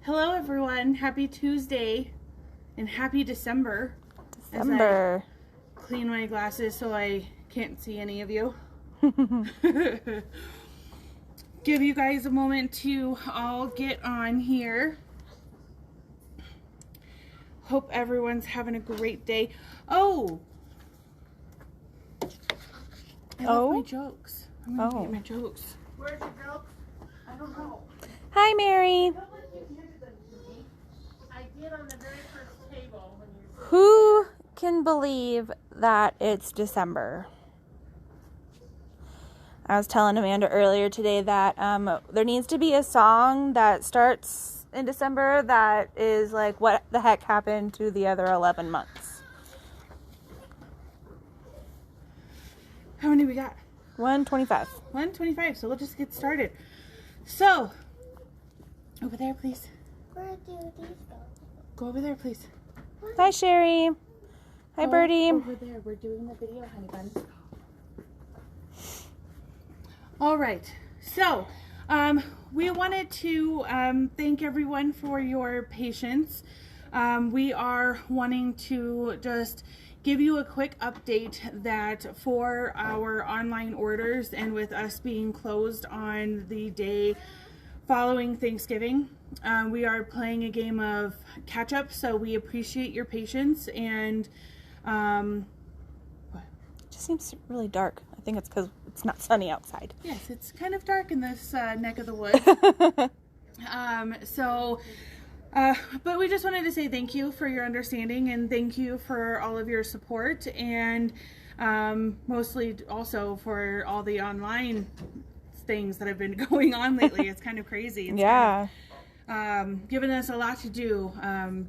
Hello everyone, happy Tuesday and happy December. December. As I clean my glasses so I can't see any of you. Give you guys a moment to all get on here. Hope everyone's having a great day. Oh! I love my jokes. I'm gonna get my jokes. Where's your jokes? I don't know. Hi, Mary. I did on the very first table when you... Who can believe that it's December? I was telling Amanda earlier today that there needs to be a song that starts in December that is like, what the heck happened to the other 11 months? How many we got? 125. 125, so we'll just get started. So, over there, please. Where do these go? Go over there, please. Hi, Sherry. Hi, Go Birdie. over there. We're doing the video, honey bun. All right. So, we wanted to thank everyone for your patience. We are wanting to just give you a quick update that for our online orders and with us being closed on the day following Thanksgiving, we are playing a game of catch up, so we appreciate your patience. And what? It just seems really dark. I think it's because it's not sunny outside. Yes, it's kind of dark in this neck of the woods. But we just wanted to say thank you for your understanding and thank you for all of your support, and mostly also for all the online things that have been going on lately. It's kind of crazy. It's kind of, given us a lot to do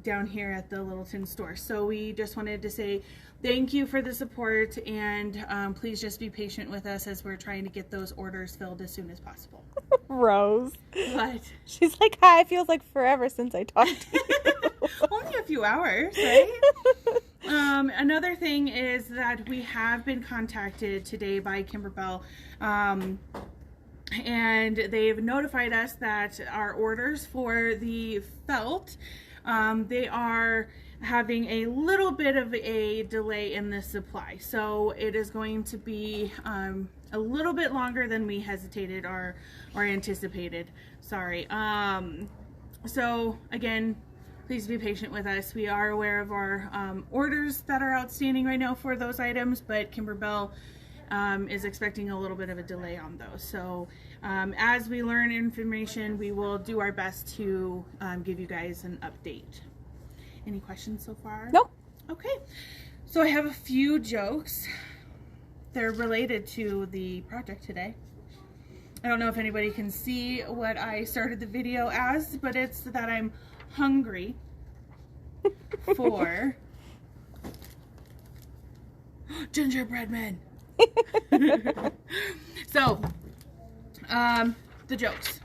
down here at the Littleton store. So we just wanted to say thank you for the support, and please just be patient with us as we're trying to get those orders filled as soon as possible. Rose. What? She's like, hi, it feels like forever since I talked to you. Only a few hours, right? Another thing is that we have been contacted today by KimberBell, and they've notified us that our orders for the felt, they are having a little bit of a delay in the supply. So it is going to be a little bit longer than we hesitated or anticipated. Sorry. So again, please be patient with us. We are aware of our orders that are outstanding right now for those items, but KimberBell is expecting a little bit of a delay on those. So as we learn information, we will do our best to give you guys an update. Any questions so far? Nope. Okay. So I have a few jokes. They're related to the project today. I don't know if anybody can see what I started the video as, but it's that I'm hungry for gingerbread men. So, the jokes.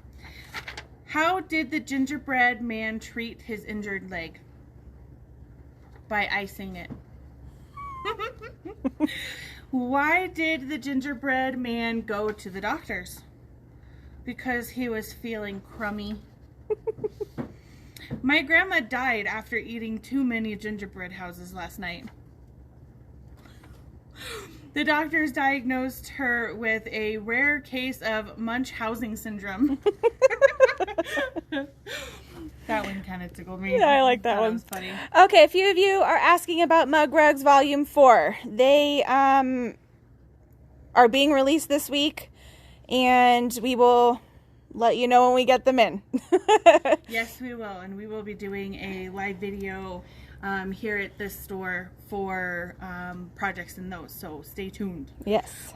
How did the gingerbread man treat his injured leg? By icing it. Why did the gingerbread man go to the doctors? Because he was feeling crummy. My grandma died after eating too many gingerbread houses last night. The doctors diagnosed her with a rare case of Munchausen syndrome. That one kind of tickled me. Yeah, I like that one. Was funny. Okay, a few of you are asking about Mug Rugs Volume 4. They are being released this week, and we will let you know when we get them in. Yes, we will, and we will be doing a live video here at this store for projects and those, so stay tuned. Yes.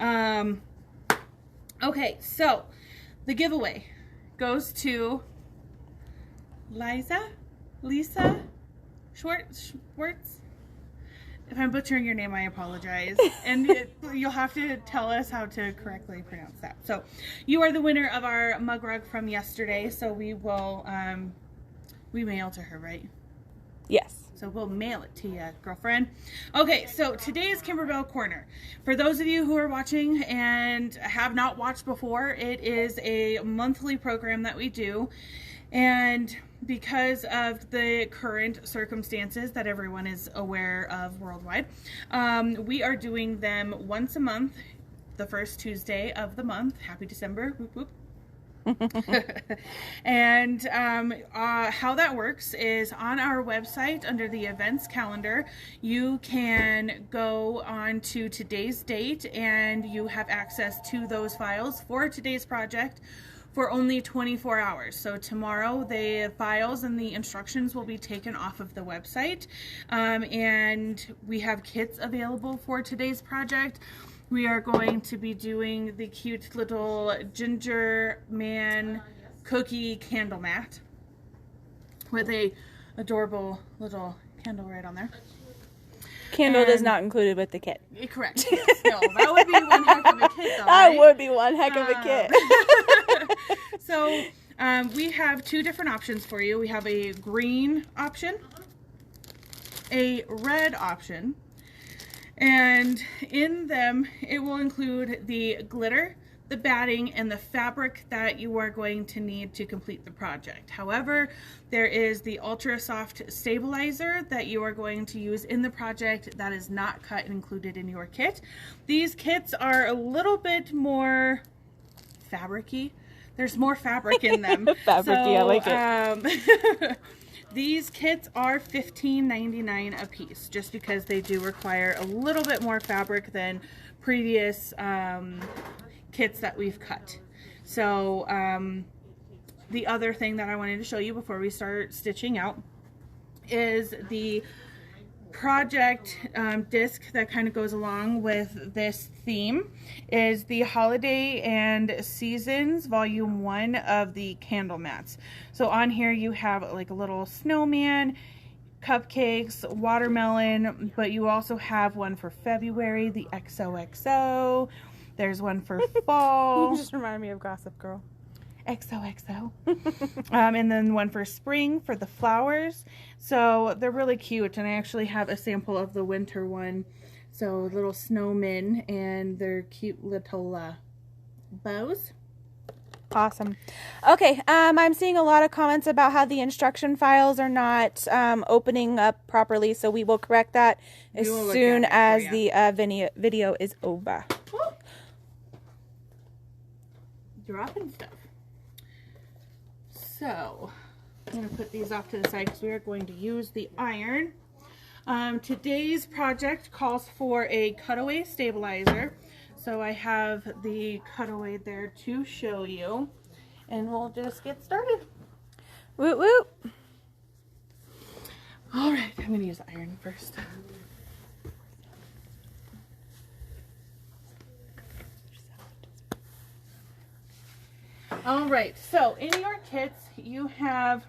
Okay, so the giveaway goes to Lisa Schwartz. If I'm butchering your name, I apologize. And you'll have to tell us how to correctly pronounce that. So you are the winner of our mug rug from yesterday. So we will, we mail to her, right? Yes. So we'll mail it to you, girlfriend. Okay, so today is KimberBell Korner. For those of you who are watching and have not watched before, it is a monthly program that we do. And because of the current circumstances that everyone is aware of worldwide, we are doing them once a month, the first Tuesday of the month. Happy December. Whoop, whoop. And how that works is on our website under the events calendar, you can go on to today's date and you have access to those files for today's project for only 24 hours. So tomorrow the files and the instructions will be taken off of the website, and we have kits available for today's project. We are going to be doing the cute little ginger man cookie candle mat with a adorable little candle right on there. Candle is not included with the kit. Correct. Yes. No, that would be one heck of a kit, though. That right? would be one heck of a kit. So we have two different options for you. We have a green option, a red option, and in them it will include the glitter, the batting, and the fabric that you are going to need to complete the project. However, there is the ultra soft stabilizer that you are going to use in the project that is not cut and included in your kit. These kits are a little bit more fabric-y. There's more fabric in them. Fabric-y, I like it. These kits are $15.99 a piece, just because they do require a little bit more fabric than previous kits that we've cut. So the other thing that I wanted to show you before we start stitching out is the project disc that kind of goes along with this theme is the Holiday and Seasons Volume 1 of the candle mats. So on here you have like a little snowman, cupcakes, watermelon, but you also have one for February, the XOXO. There's one for fall. You just remind me of Gossip Girl. XOXO. And then one for spring for the flowers. So they're really cute, and I actually have a sample of the winter one. So little snowmen and their cute little bows. Awesome. Okay, I'm seeing a lot of comments about how the instruction files are not opening up properly, so we will correct that as soon as the video is over. Dropping stuff. So I'm going to put these off to the side because we are going to use the iron. Today's project calls for a cutaway stabilizer. So I have the cutaway there to show you. And we'll just get started. Woot woot. Alright, I'm going to use iron first. Alright, so in your kits you have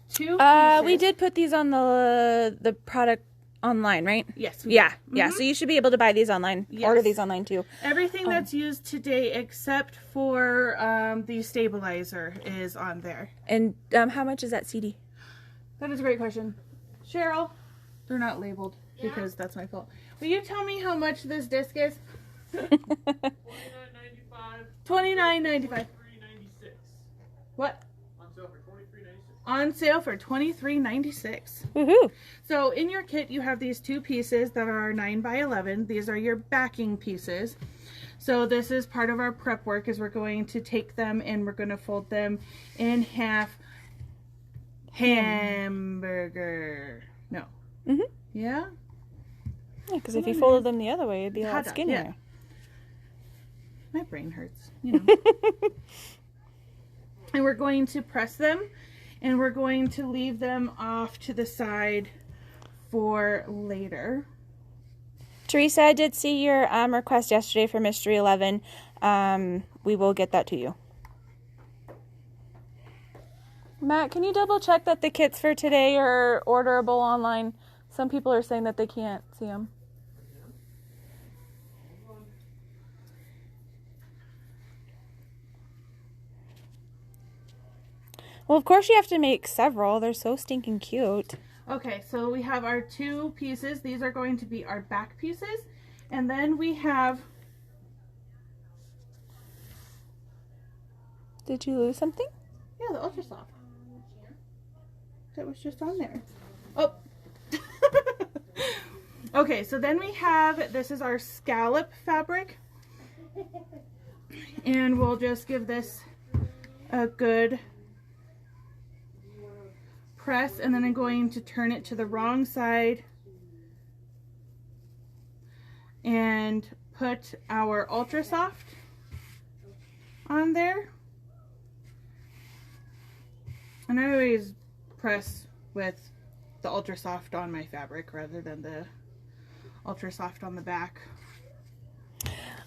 two pieces. We did put these on the product online, right? Yes. Yeah. So you should be able to buy these online. Yes. Order these online too. Everything that's used today except for the stabilizer is on there. And how much is that CD? That is a great question. Cheryl, they're not labeled because that's my fault. Will you tell me how much this disc is? $29.95. $29.95. What? On sale for $23.96. Woohoo! So in your kit you have these two pieces that are 9 by 11. These are your backing pieces. So this is part of our prep work, is we're going to take them and we're going to fold them in half. Hamburger. No. Yeah? Because if you folded them the other way, it'd be a lot skinnier. Yeah. My brain hurts, you know. And we're going to press them, and we're going to leave them off to the side for later. Teresa, I did see your request yesterday for Mystery 11. We will get that to you. Matt, can you double check that the kits for today are orderable online? Some people are saying that they can't see them. Well, of course you have to make several. They're so stinking cute. Okay, so we have our two pieces. These are going to be our back pieces. And then we have... Did you lose something? Yeah, the Ultra Soft. That was just on there. Oh. Okay, so then we have, this is our scallop fabric. And we'll just give this a good press, and then I'm going to turn it to the wrong side and put our Ultra Soft on there. And I always press with the Ultra Soft on my fabric rather than the Ultra Soft on the back.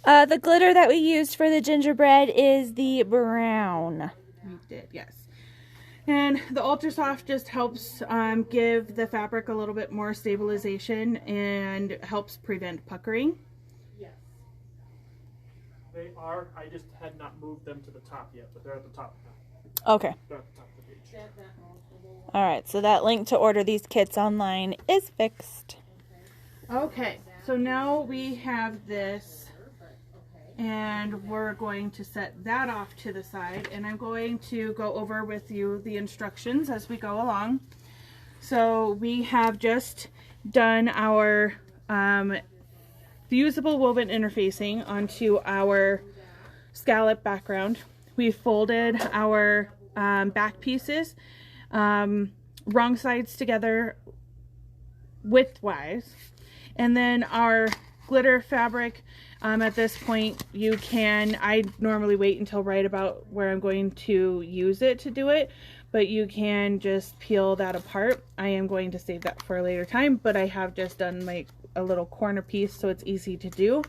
The glitter that we used for the gingerbread is the brown. We did, yes. And the Ultra Soft just helps give the fabric a little bit more stabilization and helps prevent puckering. Yes. They are. I just had not moved them to the top yet, but they're at the top now. Okay. They're at the top of the page. All right, so that link to order these kits online is fixed. Okay, so now we have this, and we're going to set that off to the side, and I'm going to go over with you the instructions as we go along. So we have just done our fusible woven interfacing onto our scallop background. We folded our back pieces wrong sides together widthwise, and then our glitter fabric, at this point I normally wait until right about where I'm going to use it to do it, but you can just peel that apart. I am going to save that for a later time, but I have just done like a little corner piece so it's easy to do.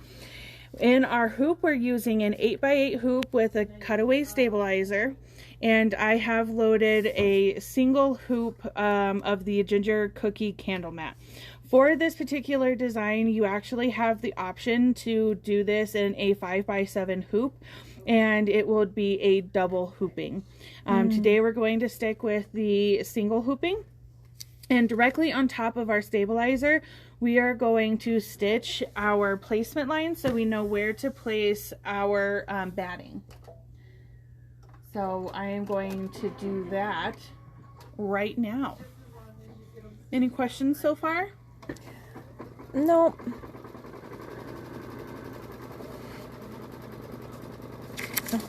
In our hoop, we're using an 8x8 hoop with a cutaway stabilizer, and I have loaded a single hoop of the ginger cookie candle mat. For this particular design, you actually have the option to do this in a 5x7 hoop, and it will be a double hooping. Today we're going to stick with the single hooping, and directly on top of our stabilizer, we are going to stitch our placement line so we know where to place our batting. So I am going to do that right now. Any questions so far? Nope.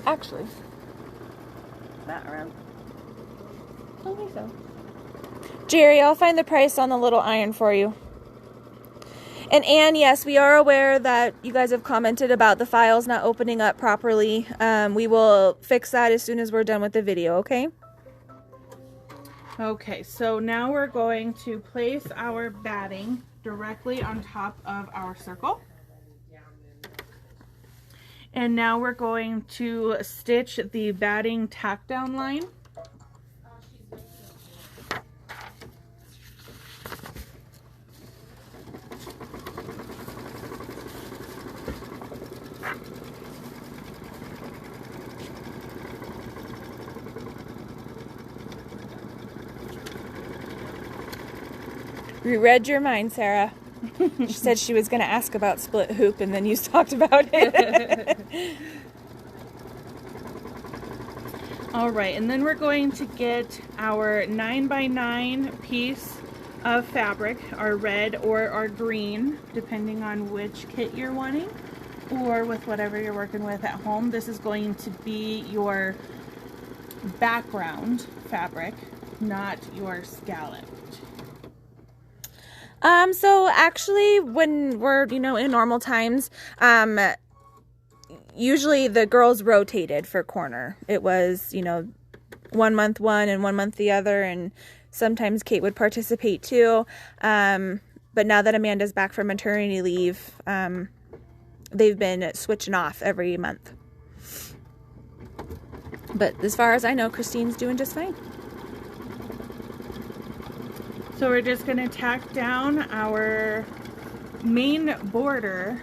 Actually, not around. I don't think so. Jerry, I'll find the price on the little iron for you. And Anne, yes, we are aware that you guys have commented about the files not opening up properly. We will fix that as soon as we're done with the video, okay? Okay, so now we're going to place our batting directly on top of our circle. And now we're going to stitch the batting tack down line. We read your mind, Sarah. She said she was going to ask about split hoop, and then you talked about it. All right, and then we're going to get our 9x9 piece of fabric, our red or our green, depending on which kit you're wanting, or with whatever you're working with at home. This is going to be your background fabric, not your scalloped. So actually, when we're, in normal times, usually the girls rotated for Korner. It was, 1 month one and 1 month the other, and sometimes Kate would participate too. But now that Amanda's back from maternity leave, they've been switching off every month. But as far as I know, Christine's doing just fine. So we're just going to tack down our main border.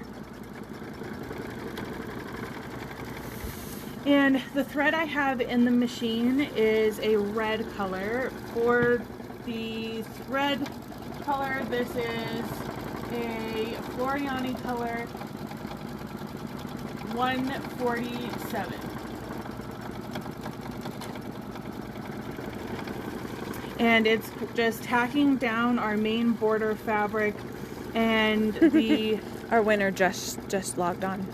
And the thread I have in the machine is a red color. For the thread color, this is a Floriani color 147. and it's just tacking down our main border fabric and the Our winner just logged on.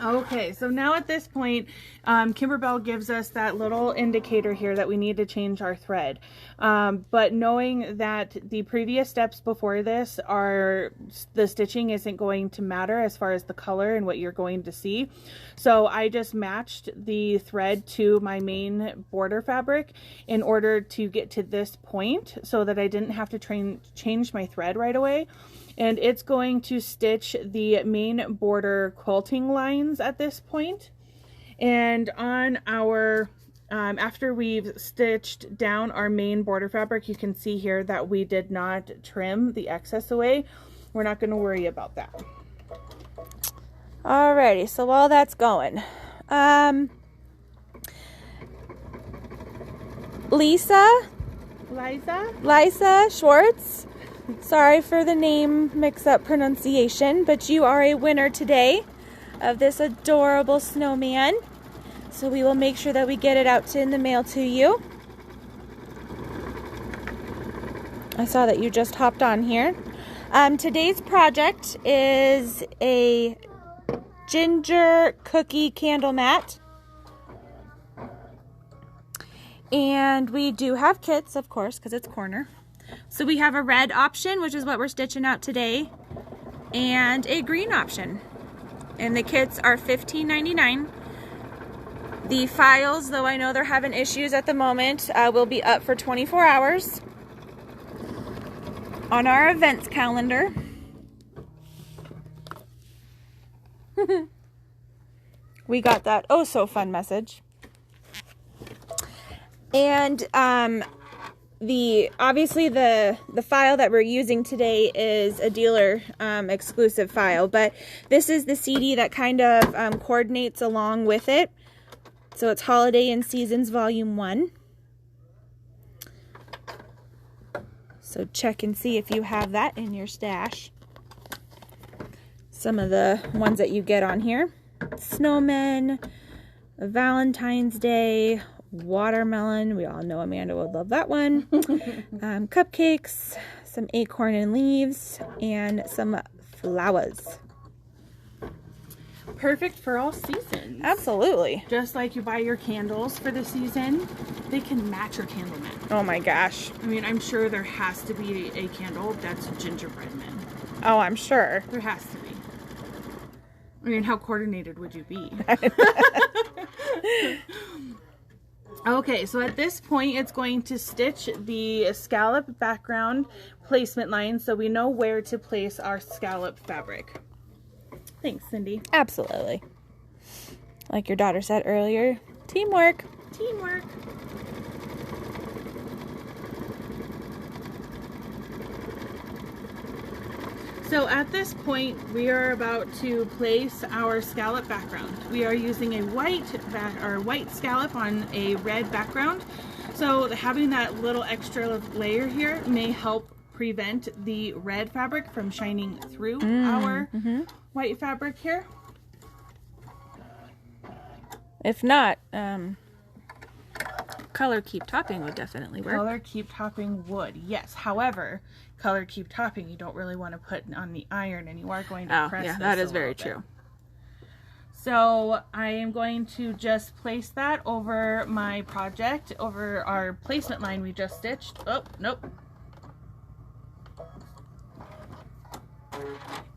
oh okay, so now at this point, KimberBell gives us that little indicator here that we need to change our thread. But knowing that the previous steps before this are, the stitching isn't going to matter as far as the color and what you're going to see. So I just matched the thread to my main border fabric in order to get to this point so that I didn't have to change my thread right away. And it's going to stitch the main border quilting lines at this point. And on our, after we've stitched down our main border fabric, you can see here that we did not trim the excess away. We're not going to worry about that. Alrighty, so while that's going, Liza Schwartz, sorry for the name mix-up pronunciation, but you are a winner today of this adorable snowman. So we will make sure that we get it out in the mail to you. I saw that you just hopped on here. Today's project is a ginger cookie candle mat. And we do have kits, of course, because it's Korner. So we have a red option, which is what we're stitching out today, and a green option. And the kits are $15.99. The files, though I know they're having issues at the moment, will be up for 24 hours on our events calendar. We got that oh so fun message. And obviously the file that we're using today is a dealer exclusive file, but this is the CD that kind of coordinates along with it. So it's Holiday and Seasons Volume 1. So check and see if you have that in your stash. Some of the ones that you get on here: Snowmen, Valentine's Day, Watermelon. We all know Amanda would love that one. Cupcakes, some acorn and leaves, and some flowers. Perfect for all seasons. Absolutely. Just like you buy your candles for the season, they can match your candle mat. Oh my gosh. I mean, I'm sure there has to be a candle that's gingerbread man. Oh, I'm sure. There has to be. I mean, how coordinated would you be? Okay, so at this point, it's going to stitch the scallop background placement line so we know where to place our scallop fabric. Thanks, Cindy. Absolutely. Like your daughter said earlier, teamwork. Teamwork. So at this point, we are about to place our scallop background. We are using a white scallop on a red background. So having that little extra layer here may help prevent the red fabric from shining through our white fabric here. If not, color keep topping would definitely work. Color keep topping would, yes. However, color keep topping you don't really want to put on the iron, and you are going to press this that is a very little true. bit. So I am going to just place that over my project, over our placement line we just stitched. Oh, nope.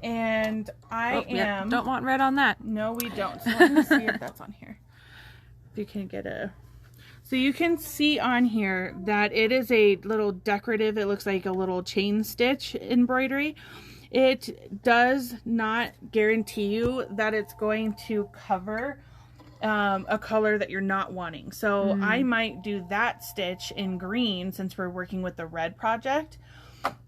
And don't want red on that. No, we don't. So let me see if that's on here. If you can get a... So you can see on here that it is a little decorative, it looks like a little chain stitch embroidery. It does not guarantee you that it's going to cover a color that you're not wanting. So I might do that stitch in green since we're working with the red project.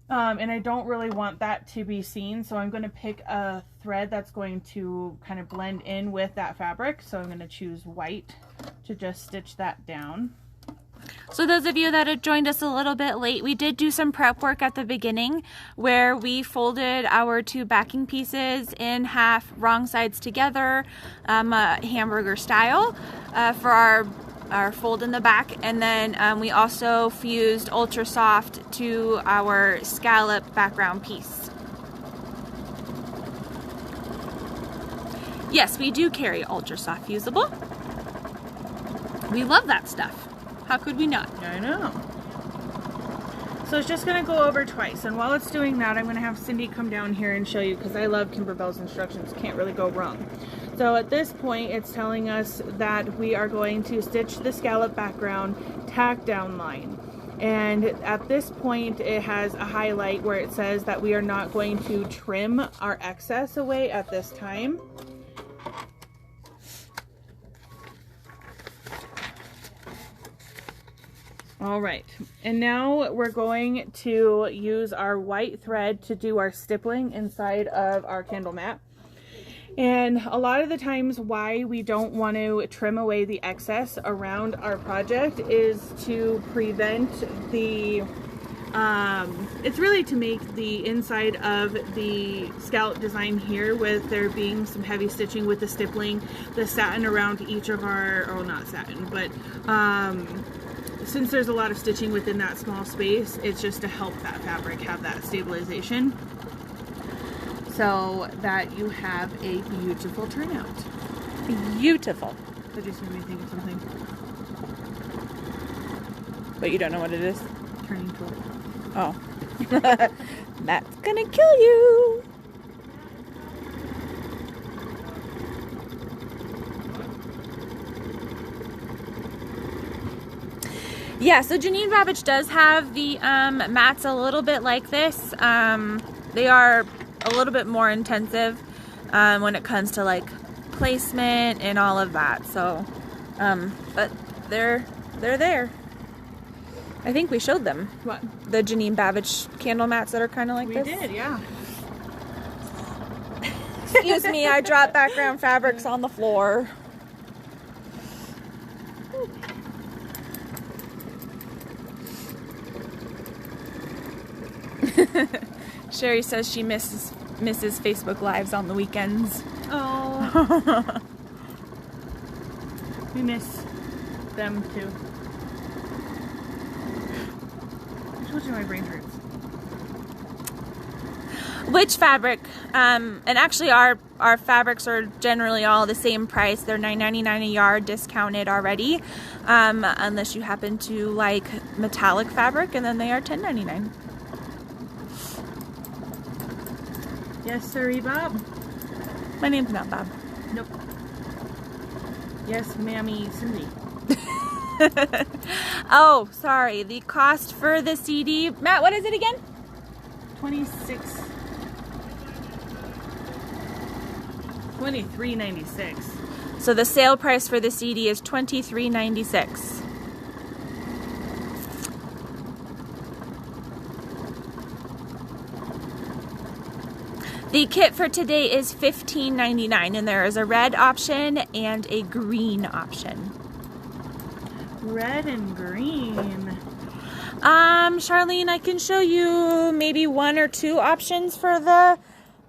And I don't really want that to be seen, so I'm going to pick a thread that's going to kind of blend in with that fabric. So I'm going to choose white to just stitch that down. So those of you that had joined us a little bit late, we did do some prep work at the beginning where we folded our 2 backing pieces in half, wrong sides together, hamburger style, for our fold in the back. And then we also fused Ultra Soft to our scallop background piece. Yes, we do carry Ultra Soft fusible. We love that stuff. How could we not? I know. So it's just going to go over twice, and while it's doing that, I'm going to have Cindy come down here and show you, because I love KimberBell's instructions. Can't really go wrong. So at this point, it's telling us that we are going to stitch the scallop background tack down line. And at this point, it has a highlight where it says that we are not going to trim our excess away at this time. All right, and now we're going to use our white thread to do our stippling inside of our candle mat. And a lot of the times why we don't want to trim away the excess around our project is to prevent the, it's really to make the inside of the scallop design here, with there being some heavy stitching with the stippling, the satin around each of our, oh not satin, but since there's a lot of stitching within that small space, it's just to help that fabric have that stabilization so that you have a beautiful turnout. Beautiful. That just made me think of something. But you don't know what it is? Turning tool. Oh. That's gonna kill you. Yeah, so Janine Babbage does have the mats a little bit like this. They are a little bit more intensive when it comes to like placement and all of that. So, but they're there. I think we showed them. What? The Janine Babbage candle mats that are kind of like this. We did, yeah. Excuse me, I dropped background fabrics on the floor. Sherry says she misses Facebook Lives on the weekends. Oh. We miss them too. I told you my brain hurts. Which fabric? And actually our fabrics are generally all the same price. They're $9.99 a yard, discounted already. Unless you happen to like metallic fabric, and then they are $10.99. Yes, sirree, Bob. My name's not Bob. Nope. Yes, Mammy Cindy. Oh, sorry. The cost for the CD, Matt, what is it again? $23.96. So the sale price for the CD is $23.96. The kit for today is $15.99, and there is a red option and a green option. Red and green. Charlene, I can show you maybe 1 or 2 options for the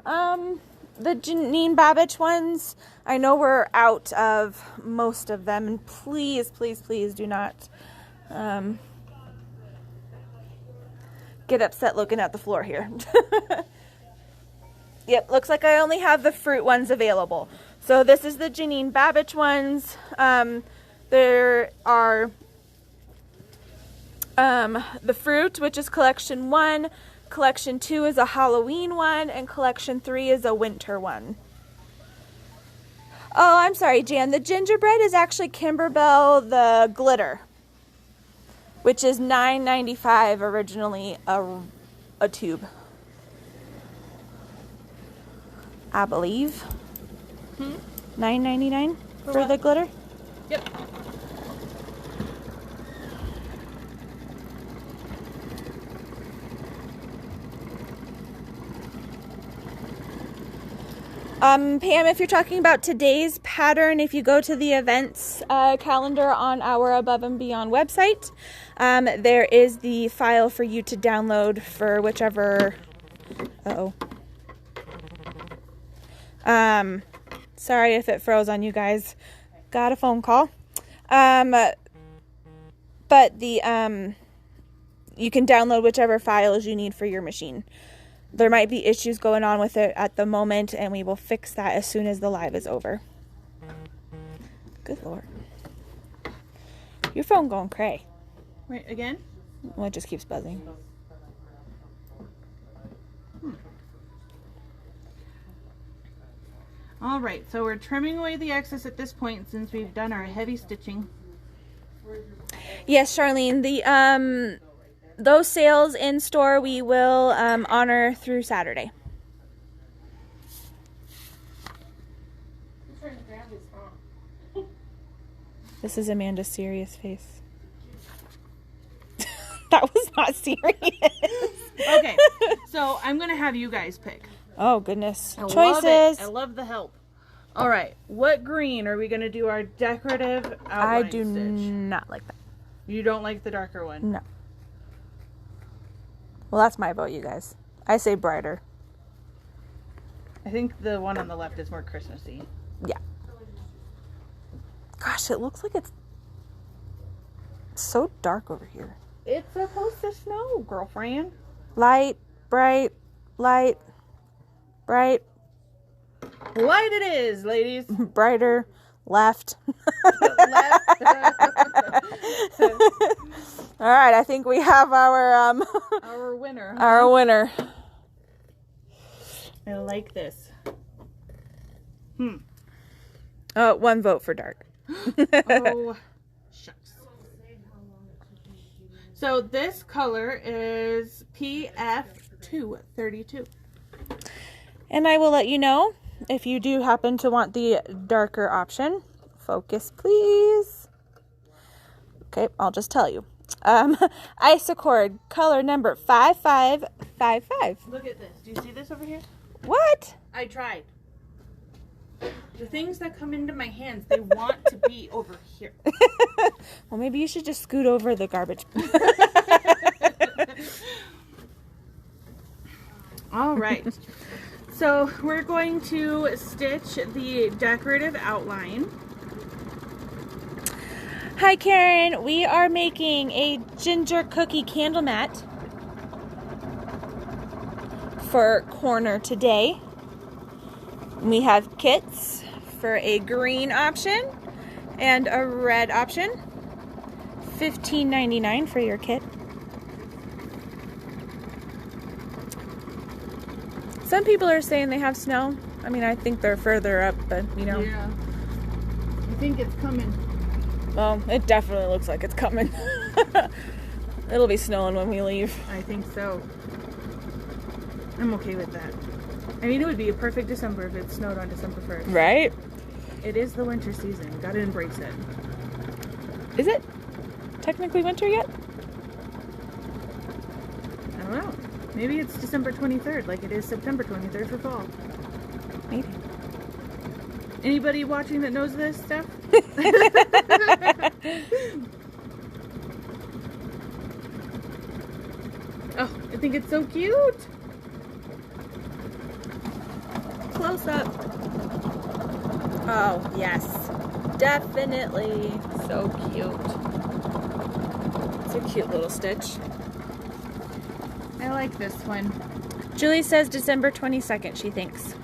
Janine Babbage ones. I know we're out of most of them, and please, please, please do not get upset looking at the floor here. Yep, looks like I only have the fruit ones available. So this is the Janine Babbage ones. There are the fruit, which is collection 1. Collection 2 is a Halloween one, and collection 3 is a winter one. Oh, I'm sorry, Jan. The gingerbread is actually KimberBell, the glitter, which is $9.95 originally a tube, I believe. $9.99 for the glitter. Yep. Pam, if you're talking about today's pattern, if you go to the events calendar on our Above and Beyond website, there is the file for you to download for whichever... Sorry if it froze on you guys. Got a phone call. But the you can download whichever files you need for your machine. There might be issues going on with it at the moment, and we will fix that as soon as the live is over. Good Lord. Your phone going cray. Wait, again? Well, it just keeps buzzing. All right, so we're trimming away the excess at this point since we've done our heavy stitching. Yes, Charlene, the those sales in store we will honor through Saturday. This is Amanda's serious face. That was not serious. Okay, so I'm going to have you guys pick. Oh, goodness. I love Choices. it. I love the help. All right, what green are we going to do our decorative outline I do stitch? not like that. You don't like the darker one? No. Well, that's my vote, you guys. I say brighter. I think the one on the left is more Christmassy. Yeah. Gosh, it looks like it's so dark over here. It's supposed to snow, girlfriend. Light, bright, light, bright, Light it is, ladies. brighter, left. All right, I think we have our Our winner. Huh? our winner. I like this. One vote for dark. Oh, shucks. So this color is PF232. And I will let you know if you do happen to want the darker option. Focus, please. Okay, I'll just tell you. Isocord, color number 5555. Look at this. Do you see this over here? What? I tried. The things that come into my hands, they want to be over here. Well, maybe you should just scoot over the garbage. All right. So we're going to stitch the decorative outline. Hi, Karen. We are making a ginger cookie candle mat for Korner today. We have kits for a green option and a red option. $15.99 for your kit. Some people are saying they have snow. I mean, I think they're further up, but you know. Yeah. I think it's coming. Well, it definitely looks like it's coming. It'll be snowing when we leave. I think so. I'm okay with that. I mean, it would be a perfect December if it snowed on December 1st. Right? It is the winter season. Gotta embrace it. Is it technically winter yet? I don't know. Maybe it's December 23rd, like it is September 23rd for fall. Maybe. Anybody watching that knows this stuff? Oh, I think it's so cute. Close up. Oh, yes. Definitely. So cute. It's a cute little stitch. I like this one. Julie says December 22nd, she thinks.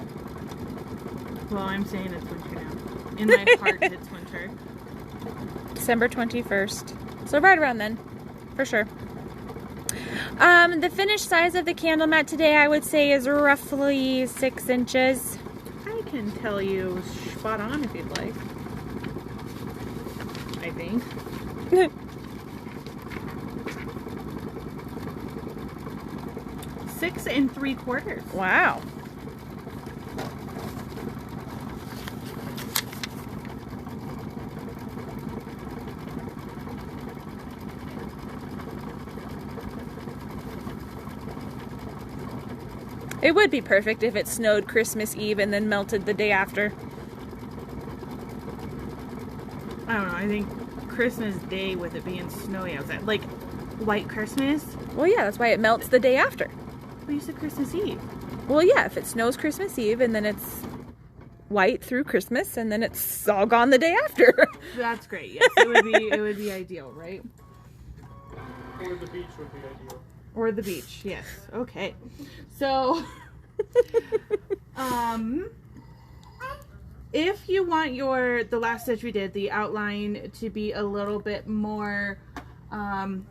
Well, I'm saying it's winter now. In my heart, it's winter. December 21st. So right around then, for sure. The finished size of the candle mat today, I would say, is roughly 6 inches. I can tell you spot on if you'd like. I think. 6 3/4. Wow. It would be perfect if it snowed Christmas Eve and then melted the day after. I don't know. I think Christmas Day with it being snowy outside. Like, white Christmas. Well, yeah, that's why it melts the day after. But you said Christmas Eve. Well, yeah, if it snows Christmas Eve and then it's white through Christmas and then it's all gone the day after. That's great. Yes, it would be ideal, right? Or the beach would be ideal. Or the beach, yes. Okay. So, if you want the last stitch we did, the outline to be a little bit more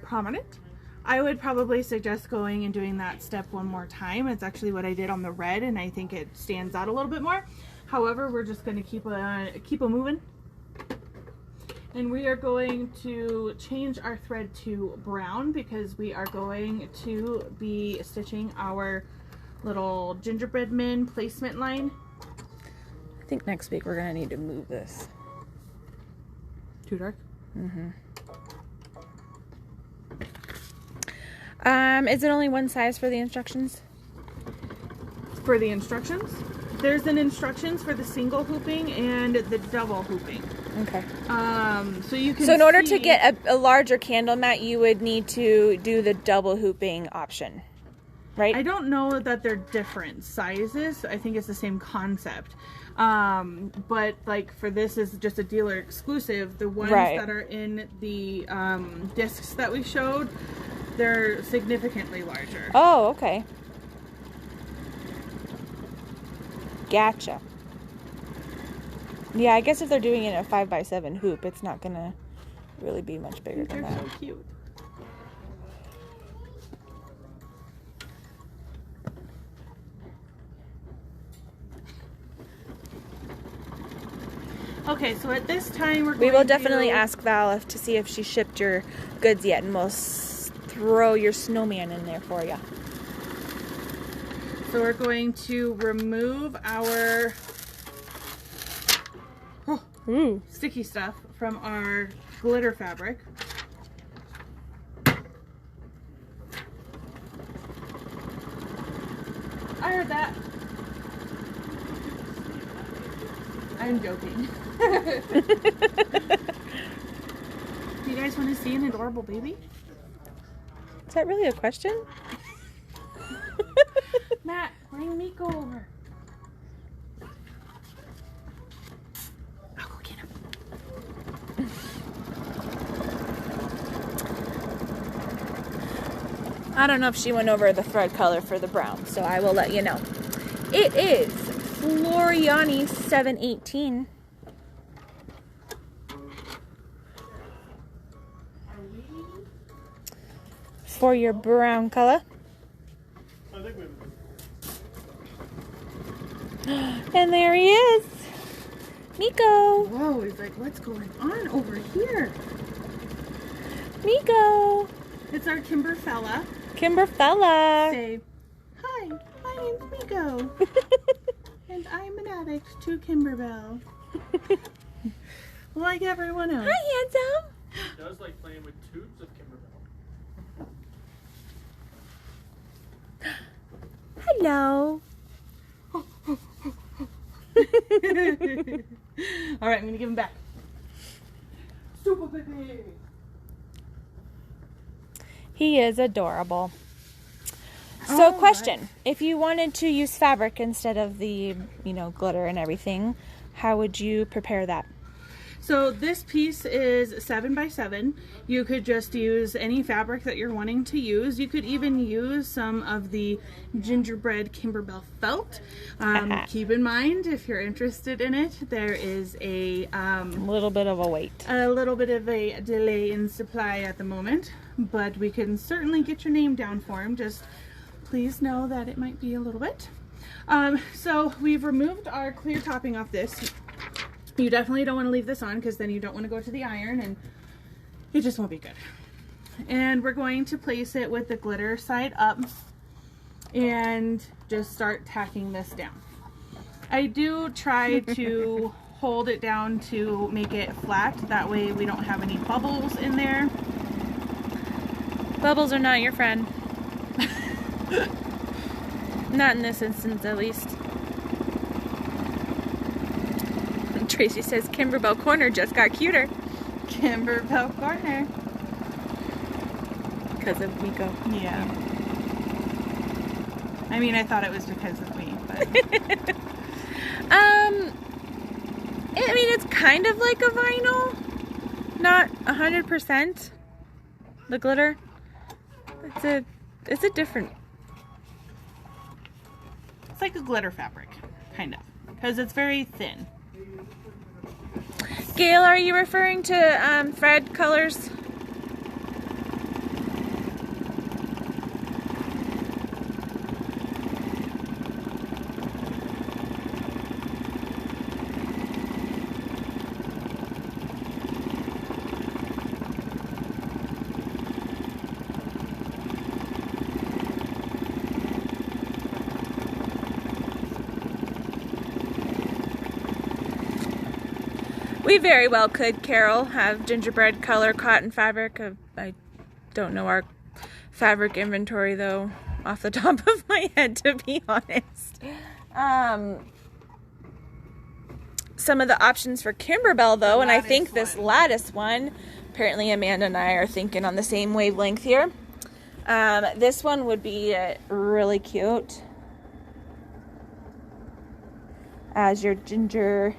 prominent, I would probably suggest going and doing that step one more time. It's actually what I did on the red, and I think it stands out a little bit more. However, we're just going to keep a moving. And we are going to change our thread to brown because we are going to be stitching our little gingerbread man placement line. I think next week we're going to need to move this. Too dark? Mm-hmm. Is it only one size for the instructions? For the instructions? There's an instructions for the single hooping and the double hooping. Okay. So you can. So in order to get a larger candle mat, you would need to do the double hooping option, right? I don't know that they're different sizes. I think it's the same concept. But like for this is just a dealer exclusive. The ones that are in the discs that we showed, they're significantly larger. Oh, okay. Gotcha. Yeah, I guess if they're doing it in a 5x7 hoop, it's not gonna really be much bigger than that. They're so cute. Okay, so at this time we will definitely ask Val to see if she shipped your goods yet, and we'll throw your snowman in there for you. So we're going to remove our sticky stuff from our glitter fabric. I heard that. I'm joking. Do you guys want to see an adorable baby? Is that really a question? Matt, bring Miko over. I'll go get him. I don't know if she went over the thread color for the brown, so I will let you know. It is Floriani 718. For your brown color. I think we. And there he is. Miko. Whoa, he's like, what's going on over here? Miko. It's our KimberBell. KimberBell. Say, hi, my name's Miko. And I'm an addict to KimberBell. Like everyone else. Hi, handsome. He does like playing with tubes of KimberBell. Hello. All right, I'm gonna give him back. Super baby. He is adorable. So, question: if you wanted to use fabric instead of the, glitter and everything, how would you prepare that? So this piece is 7x7. You could just use any fabric that you're wanting to use. You could even use some of the gingerbread KimberBell felt. Keep in mind, if you're interested in it, there is a little bit of a wait. A little bit of a delay in supply at the moment, but we can certainly get your name down for him. Just please know that it might be a little bit. So we've removed our clear topping off this. You definitely don't want to leave this on because then you don't want to go to the iron and it just won't be good. And we're going to place it with the glitter side up and just start tacking this down. I do try to hold it down to make it flat. That way we don't have any bubbles in there. Bubbles are not your friend. Not in this instance, at least. Tracy says KimberBell Korner just got cuter. KimberBell Korner. Because of Miko. Yeah. I mean, I thought it was because of me, but... I mean, it's kind of like a vinyl. Not 100%. The glitter. It's a different... It's like a glitter fabric, kind of. Because it's very thin. Gail, are you referring to thread colors? We very well could, Carol, have gingerbread color cotton fabric. I don't know our fabric inventory, though, off the top of my head, to be honest. Some of the options for KimberBell, though, and I think this lattice one, apparently Amanda and I are thinking on the same wavelength here. This one would be really cute as your ginger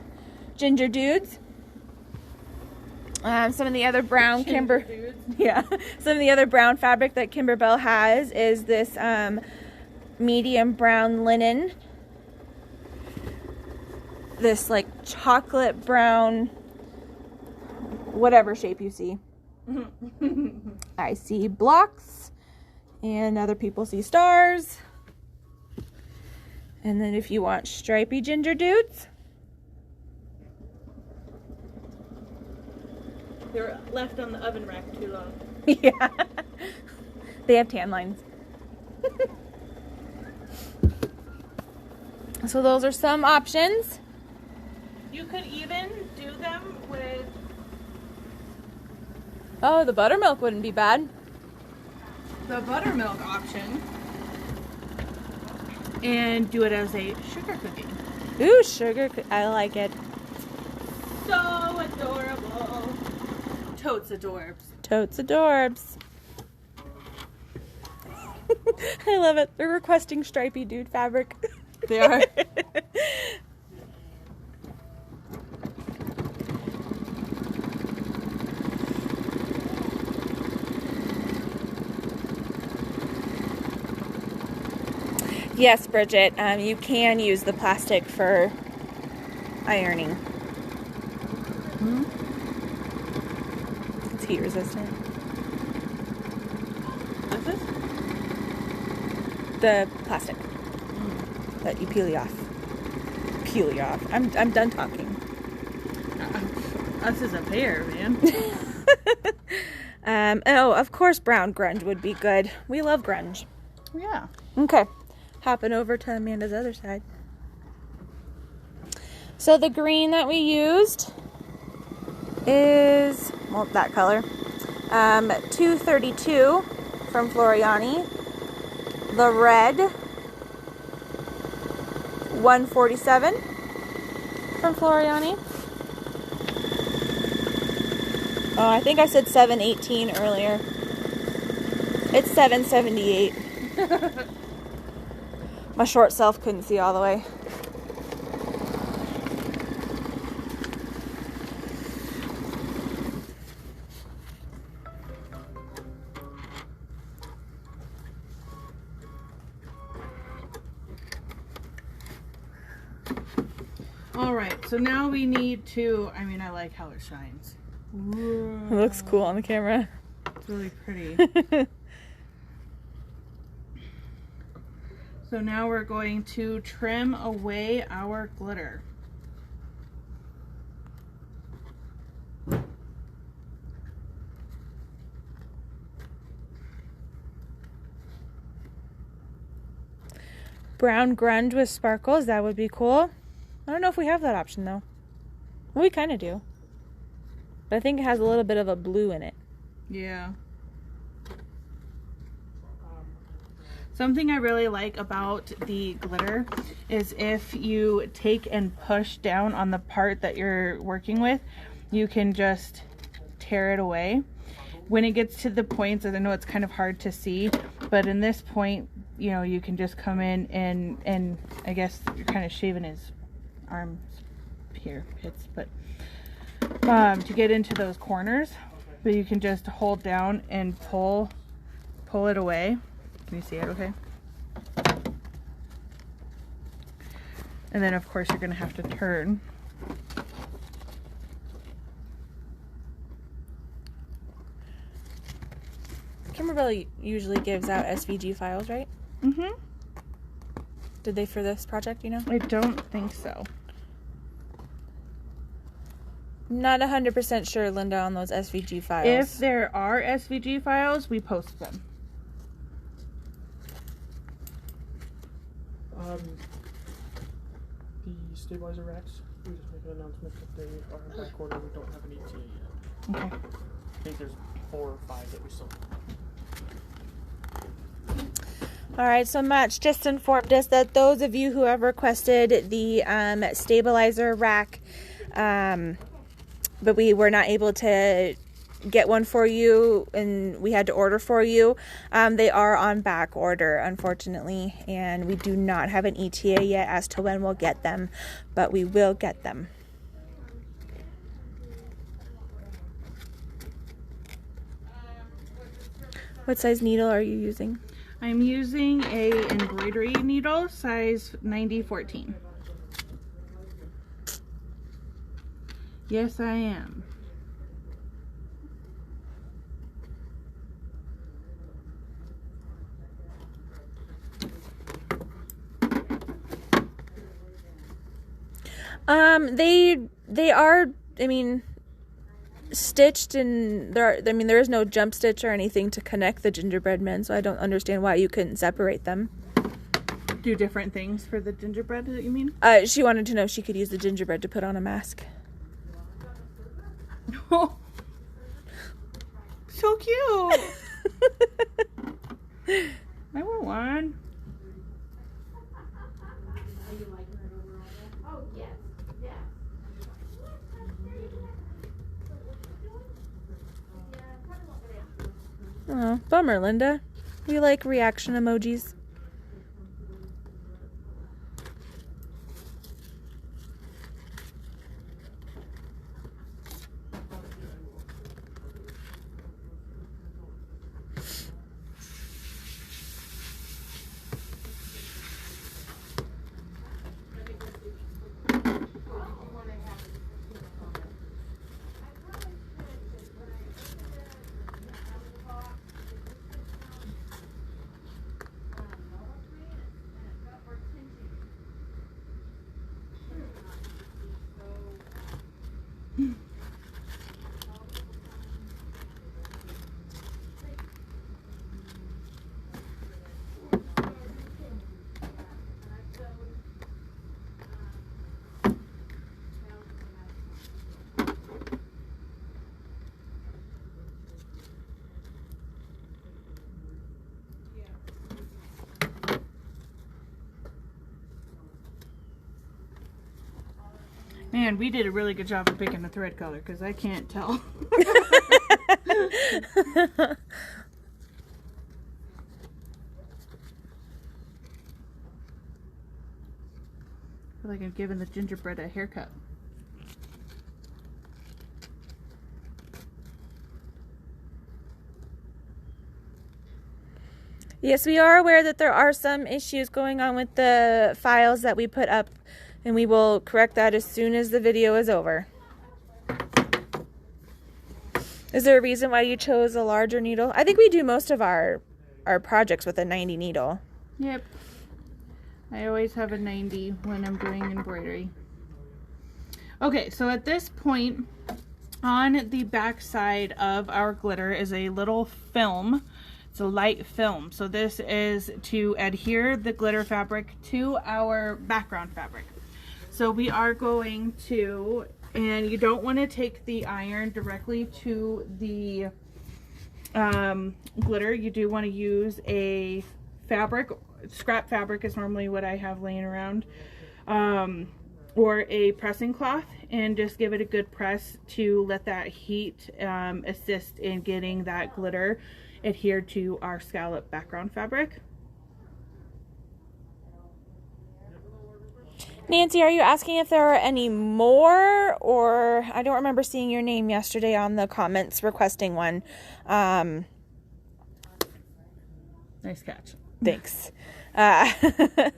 dudes. Some of the other brown some of the other brown fabric that KimberBell has is this medium brown linen. This like chocolate brown, whatever shape you see. I see blocks and other people see stars. And then if you want stripy ginger dudes, They were left on the oven rack too long. yeah, they have tan lines. So those are some options. You could even do them with... Oh, the buttermilk wouldn't be bad. the buttermilk option and do it as a sugar cookie. Ooh, sugar. I like it. So adorable. Totes adorbs. Totes adorbs. I love it. They're requesting stripy dude fabric. They are. Yes, Bridget, you can use the plastic for ironing. It's heat resistant. What's this? The plastic that you peel off. Peel off. I'm done talking. Us as a pair, man. Oh, of course brown grunge would be good. We love grunge. Yeah. Okay. Hopping over to Amanda's other side. So the green that we used is, well, that color. 232 from Floriani. The red, 147 from Floriani. Oh, I think I said 718 earlier. It's 778. My short self couldn't see all the way. All right, so now we need to, I mean, I like how it shines. Ooh. It looks cool on the camera. It's really pretty. So now we're going to trim away our glitter. Brown grunge with sparkles, that would be cool. I don't know if we have that option though. Well, we kind of do. But I think it has a little bit of a blue in it. Yeah. Something I really like about the glitter is if you take and push down on the part that you're working with, you can just tear it away. When it gets to the points, I know it's kind of hard to see, but in this point, you know, you can just come in and I guess you're kind of shaving his arms here, but to get into those corners, but you can just hold down and pull it away. Can you see it okay? And then of course you're going to have to turn. KimberBell usually gives out SVG files, right? Mm-hmm. Did they for this project, you know? I don't think so. Not 100% sure, Linda, on those SVG files. If there are SVG files, we post them. The stabilizer racks, we just make an announcement that they are in back order. We don't have an ETA yet. Okay. I think there's 4 or 5 that we still have. All right, so Match just informed us that those of you who have requested the stabilizer rack, but we were not able to get one for you and we had to order for you, they are on back order, unfortunately, and we do not have an ETA yet as to when we'll get them, but we will get them. What size needle are you using? I'm using a embroidery needle, size 90-14. Yes, I am. They are, I mean, stitched, and there is no jump stitch or anything to connect the gingerbread men, so I don't understand why you couldn't separate them. Do different things for the gingerbread, that you mean? She wanted to know if she could use the gingerbread to put on a mask. Oh, so cute. I want one. Oh, bummer, Linda. We like reaction emojis. Man, we did a really good job of picking the thread color, because I can't tell. I feel like I'm giving the gingerbread a haircut. Yes, we are aware that there are some issues going on with the files that we put up, and we will correct that as soon as the video is over. Is there a reason why you chose a larger needle? I think we do most of our projects with a 90 needle. Yep. I always have a 90 when I'm doing embroidery. Okay, so at this point, on the back side of our glitter is a little film. It's a light film. So this is to adhere the glitter fabric to our background fabric. So we are going to, and you don't want to take the iron directly to the glitter. You do want to use a fabric, scrap fabric is normally what I have laying around, or a pressing cloth, and just give it a good press to let that heat assist in getting that glitter adhered to our scallop background fabric. Nancy, are you asking if there are any more, or I don't remember seeing your name yesterday on the comments requesting one. Nice catch. Thanks. I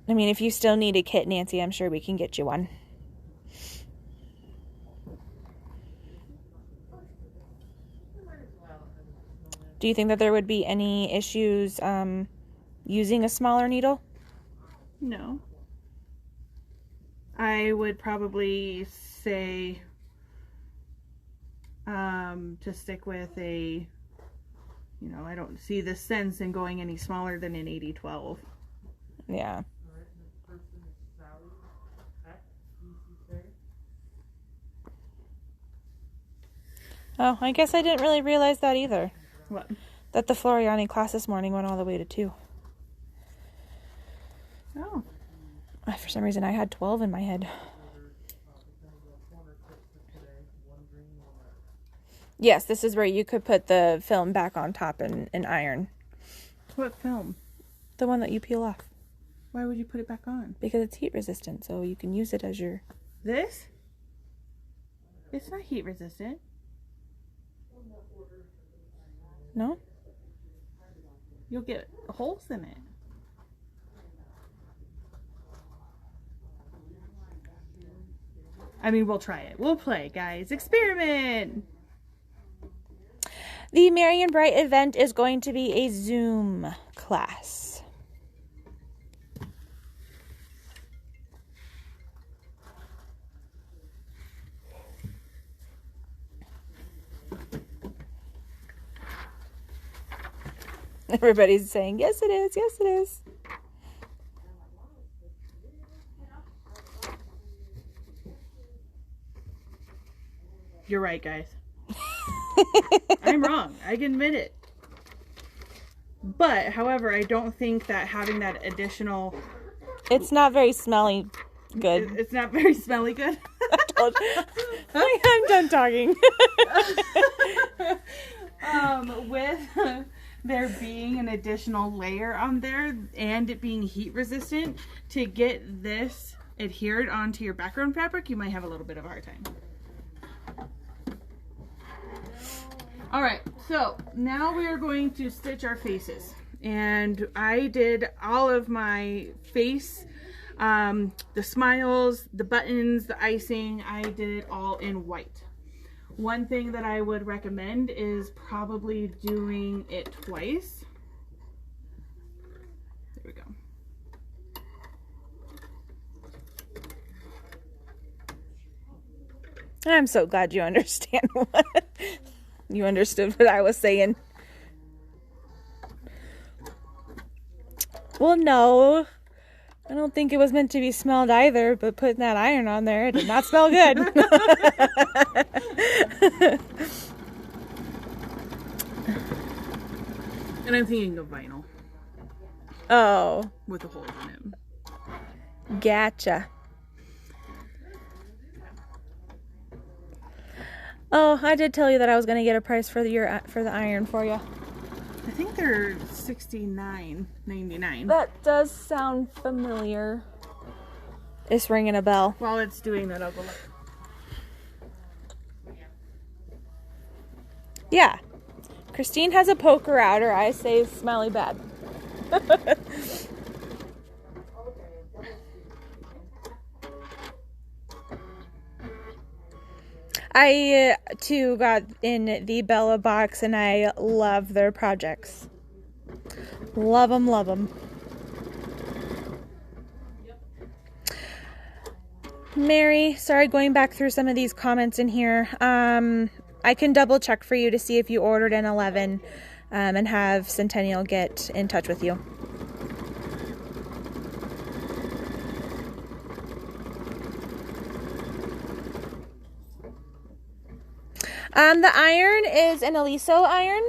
mean, if you still need a kit, Nancy, I'm sure we can get you one. Do you think that there would be any issues using a smaller needle? No. I would probably say to stick with a, I don't see the sense in going any smaller than an 80-12. Yeah. Oh, I guess I didn't really realize that either. What? That the Floriani class this morning went all the way to 2. Oh. For some reason, I had 12 in my head. Yes, this is where you could put the film back on top and iron. What film? The one that you peel off. Why would you put it back on? Because it's heat resistant, so you can use it as your... This? It's not heat resistant. No? You'll get holes in it. I mean, we'll try it. We'll play, guys. Experiment! The Marion Bright event is going to be a Zoom class. Everybody's saying, yes, it is. Yes, it is. You're right, guys. I'm wrong. I can admit it. But, however, I don't think that having that additional... It's not very smelly good. It's not very smelly good. I'm done talking. With there being an additional layer on there and it being heat resistant, to get this adhered onto your background fabric, you might have a little bit of a hard time. Alright, so now we are going to stitch our faces. And I did all of my face, the smiles, the buttons, the icing, I did it all in white. One thing that I would recommend is probably doing it twice. There we go. I'm so glad you understand what you understood what I was saying. Well, no, I don't think it was meant to be smelled either, but putting that iron on there, it did not smell good. And I'm thinking of vinyl. Oh. With the holes in it. Gotcha. Oh, I did tell you that I was going to get a price for the iron for you. I think they're $69.99. That does sound familiar. It's ringing a bell. While it's doing that, I'll go look. Yeah. Christine has a poker out. Her eyes say smelly bad. I, too, got in the Bella box, and I love their projects. Love them, love them. Mary, sorry, going back through some of these comments in here. I can double check for you to see if you ordered an 11 and have Centennial get in touch with you. The iron is an Aliso iron.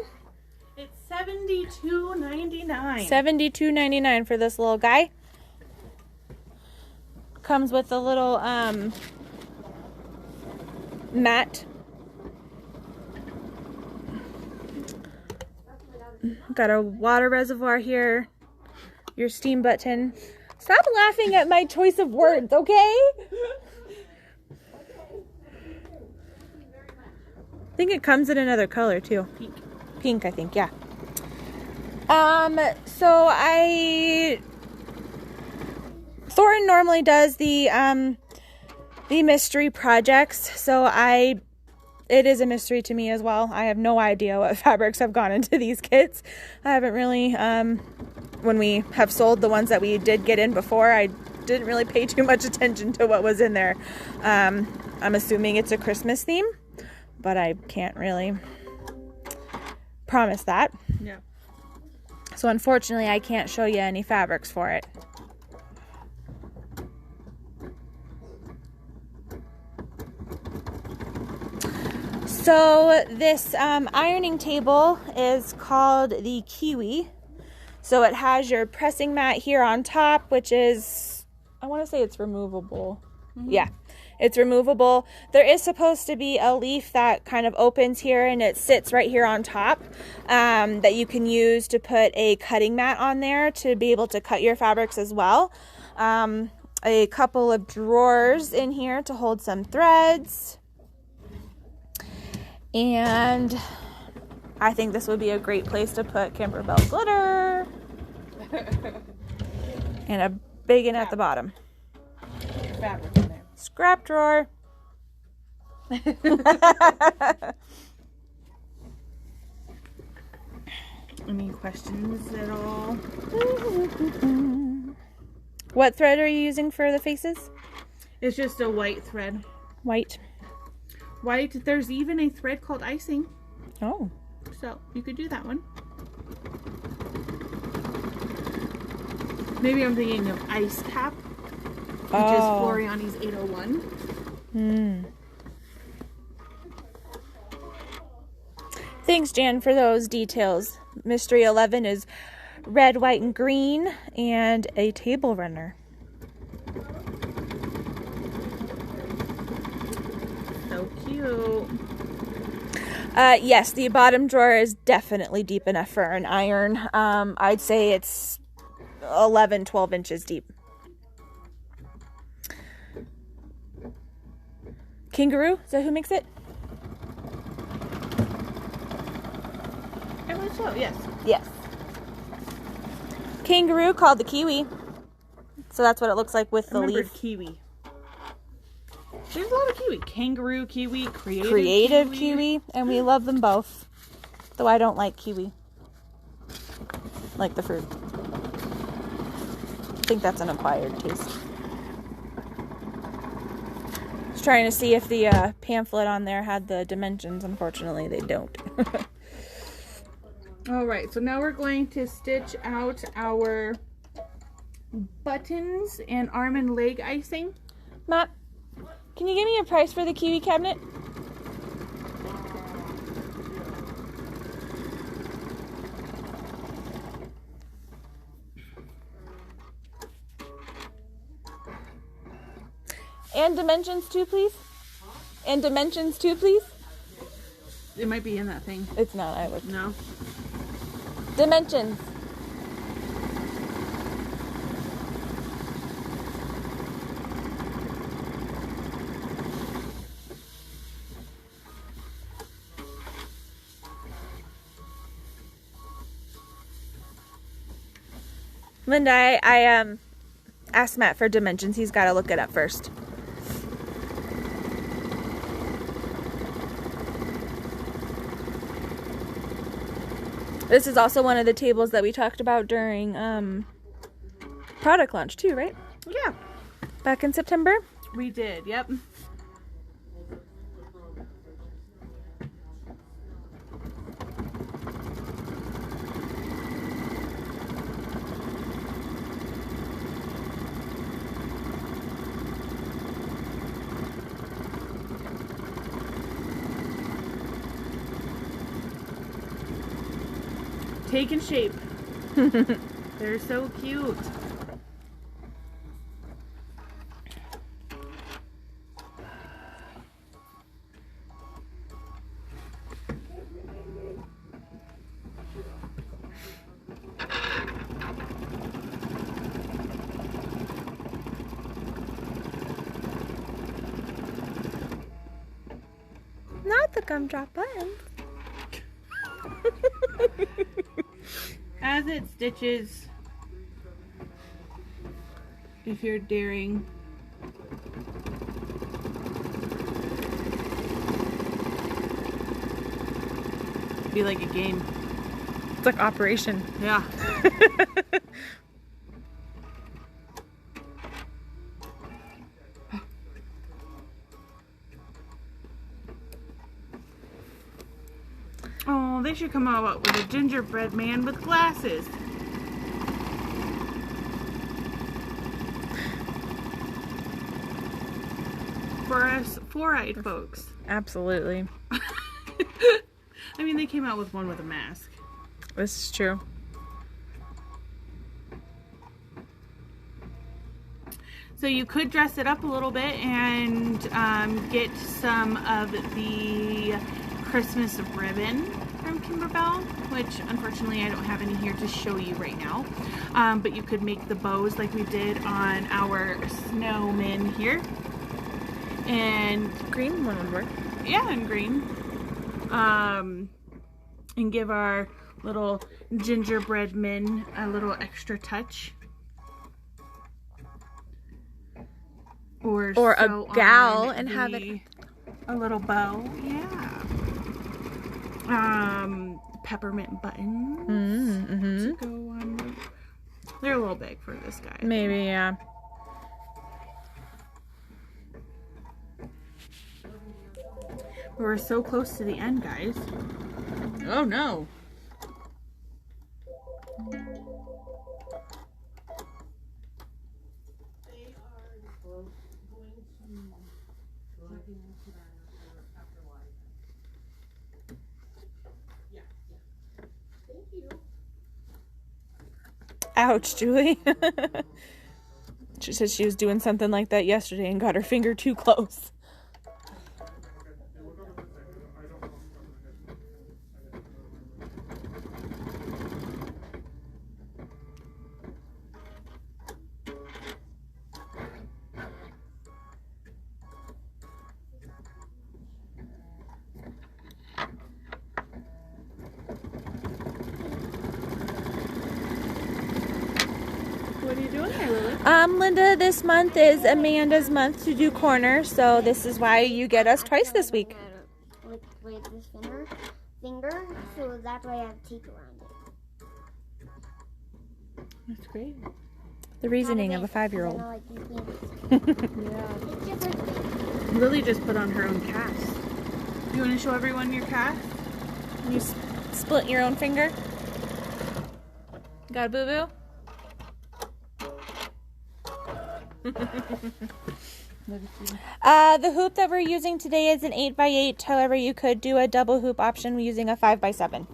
$72.99. $72.99 for this little guy. Comes with a little mat. Got a water reservoir here. Your steam button. Stop laughing at my choice of words, okay? I think it comes in another color too. Pink, I think, yeah. So Thornton normally does the mystery projects, so it is a mystery to me as well. I have no idea what fabrics have gone into these kits. I haven't really, when we have sold the ones that we did get in before, I didn't really pay too much attention to what was in there. I'm assuming it's a Christmas theme, but I can't really promise that. Yeah. So unfortunately, I can't show you any fabrics for it. So this ironing table is called the Kiwi. So it has your pressing mat here on top, which is, I want to say it's removable. Mm-hmm. Yeah, it's removable. There is supposed to be a leaf that kind of opens here and it sits right here on top that you can use to put a cutting mat on there to be able to cut your fabrics as well. A couple of drawers in here to hold some threads. And I think this would be a great place to put KimberBell glitter. And a big one at the bottom. Fabric in there. Scrap drawer. Any questions at all? What thread are you using for the faces? It's just a white thread. White. White. There's even a thread called icing. Oh. So you could do that one. Maybe I'm thinking of Ice Cap, which is Floriani's 801. Thanks, Jan, for those details. Mystery 11 is red, white, and green, and a table runner. So cute. Yes, the bottom drawer is definitely deep enough for an iron. I'd say it's 11, 12 inches deep. Kangaroo? Is that who makes it? I believe so, yes. Yes. Kangaroo called the Kiwi. So that's what it looks like with the leaf. Kiwi. There's a lot of kiwi. Kangaroo kiwi, creative kiwi, and we love them both. Though I don't like kiwi. Like the fruit. I think that's an acquired taste. I was trying to see if the pamphlet on there had the dimensions. Unfortunately, they don't. Alright, so now we're going to stitch out our buttons and arm and leg icing. Matt, can you give me a price for the kiwi cabinet? And dimensions too, please. And dimensions too, please. It might be in that thing. It's not, I looked. No. Dimensions. Linda, I asked Matt for dimensions. He's got to look it up first. This is also one of the tables that we talked about during product launch too, right? Yeah. Back in September? We did, yep. taking shape. They're so cute. Not the gumdrop button. As it stitches, if you're daring. Be like a game. It's like Operation. Yeah. Oh, they should come out with a gingerbread man with glasses. For us four-eyed folks. Absolutely. I mean, they came out with one with a mask. This is true. So you could dress it up a little bit and get some of the Christmas ribbon from KimberBell, which unfortunately I don't have any here to show you right now. But you could make the bows like we did on our snowman here. And Green one would work. yeah, and green. And give our little gingerbread men a little extra touch. Or a gal and have it a little bow, yeah. Peppermint buttons to go on. They're a little big for this guy. Maybe, yeah. We're so close to the end, guys. Oh no. Ouch, Julie. She said she was doing something like that yesterday and got her finger too close. What are you doing here, Lily? Linda, this month is Amanda's month to do Korner, so this is why you get us twice this week. With this finger, so that's why I have tape around it. That's great. The reasoning of a 5-year-old. I like these fingers. Yeah. It's just like Lily just put on her own cast. You want to show everyone your cast? You split your own finger? Got a boo-boo? The hoop that we're using today is an 8x8. However, you could do a double hoop option using a 5x7.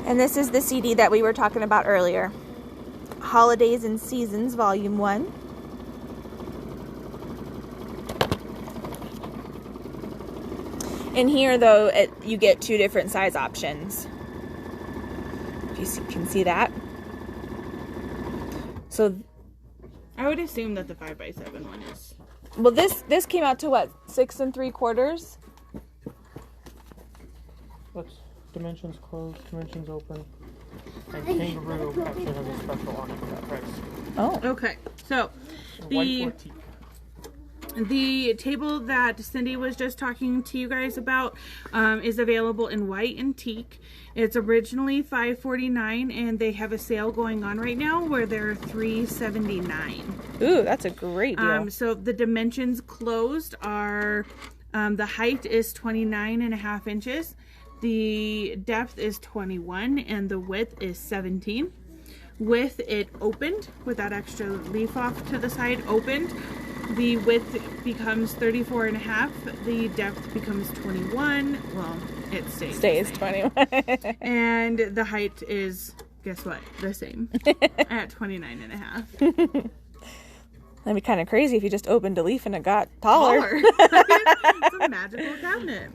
And this is the CD that we were talking about earlier. Holidays and Seasons, Volume 1. In here, though, you get 2 different size options. If you can see that. So I would assume that the 5x7 one is. well, this came out to what, 6 3/4? Let's dimensions closed, dimensions open. And kangaroo actually has a special on it for that price. Oh, Okay, so White or teak. the table that Cindy was just talking to you guys about is available in white and teak. It's originally $5.49 and they have a sale going on right now where they're $3.79. ooh, that's a great deal. So the dimensions closed are the height is 29.5 inches, the depth is 21, and the width is 17. With it opened, with that extra leaf off to the side opened, the width becomes 34 and a half. The depth becomes 21. Well, it stays 21. And the height is, guess what? The same at 29 and a half. That'd be kind of crazy if you just opened a leaf and it got taller. It's a magical cabinet.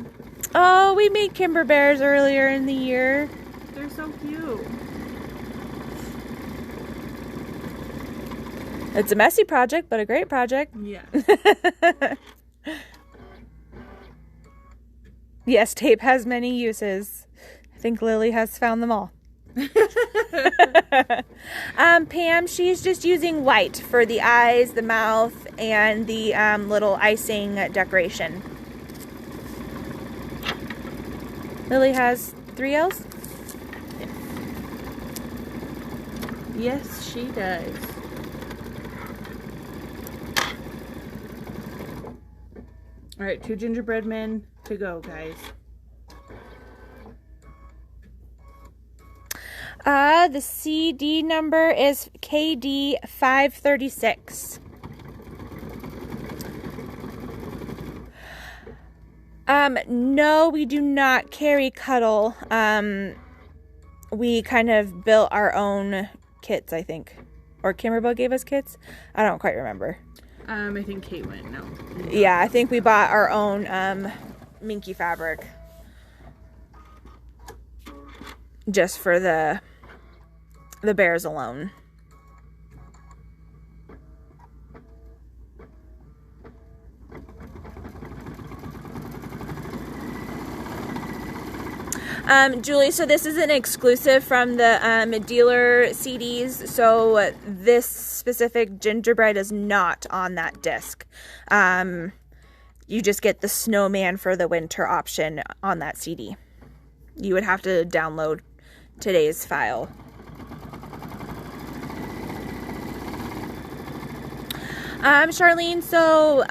Oh, we made KimberBells earlier in the year. They're so cute. It's a messy project, but a great project. Yes. Yes, tape has many uses. I think Lily has found them all. Pam, she's just using white for the eyes, the mouth, and the little icing decoration. Lily has 3 L's? Yes, she does. All right, 2 gingerbread men to go, guys. The CD number is KD 536. No, we do not carry Cuddle. We kind of built our own kits, I think. Or KimberBell gave us kits? I don't quite remember. I think Kate went, no. Yeah, I think we bought our own minky fabric. Just for the bears alone. Julie, so this is an exclusive from the dealer CDs, so this specific gingerbread is not on that disc. You just get the snowman for the winter option on that CD. You would have to download today's file. Charlene, so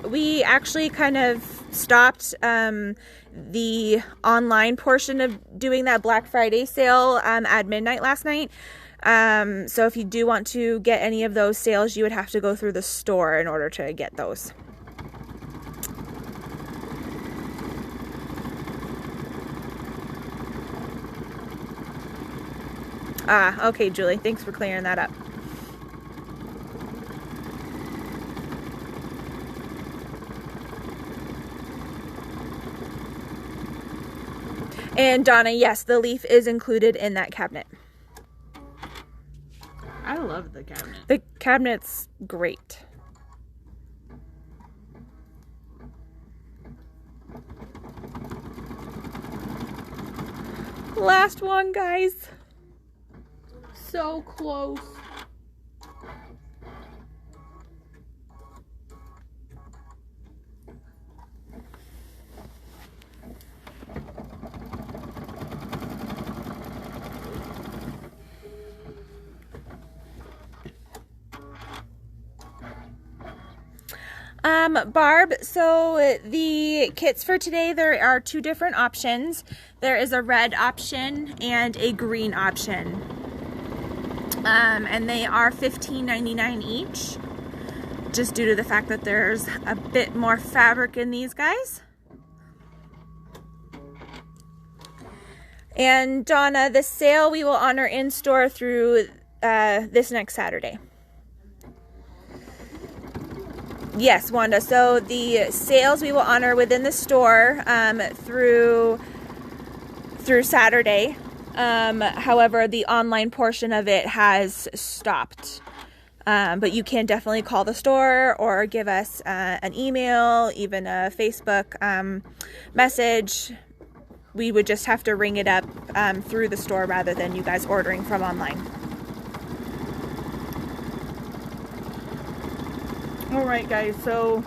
we actually kind of stopped the online portion of doing that Black Friday sale at midnight last night. So if you do want to get any of those sales, you would have to go through the store in order to get those. Ah, okay, Julie. Thanks for clearing that up. And Donna, yes, the leaf is included in that cabinet. I love the cabinet. The cabinet's great. Last one, guys. So close. Barb, so the kits for today, there are 2 different options. There is a red option and a green option. And they are $15.99 each, just due to the fact that there's a bit more fabric in these guys. And Donna, the sale we will honor in store through this next Saturday. Yes, Wanda. So the sales we will honor within the store through Saturday. However, the online portion of it has stopped. But you can definitely call the store or give us an email, even a Facebook message. We would just have to ring it up through the store rather than you guys ordering from online. All right, guys, so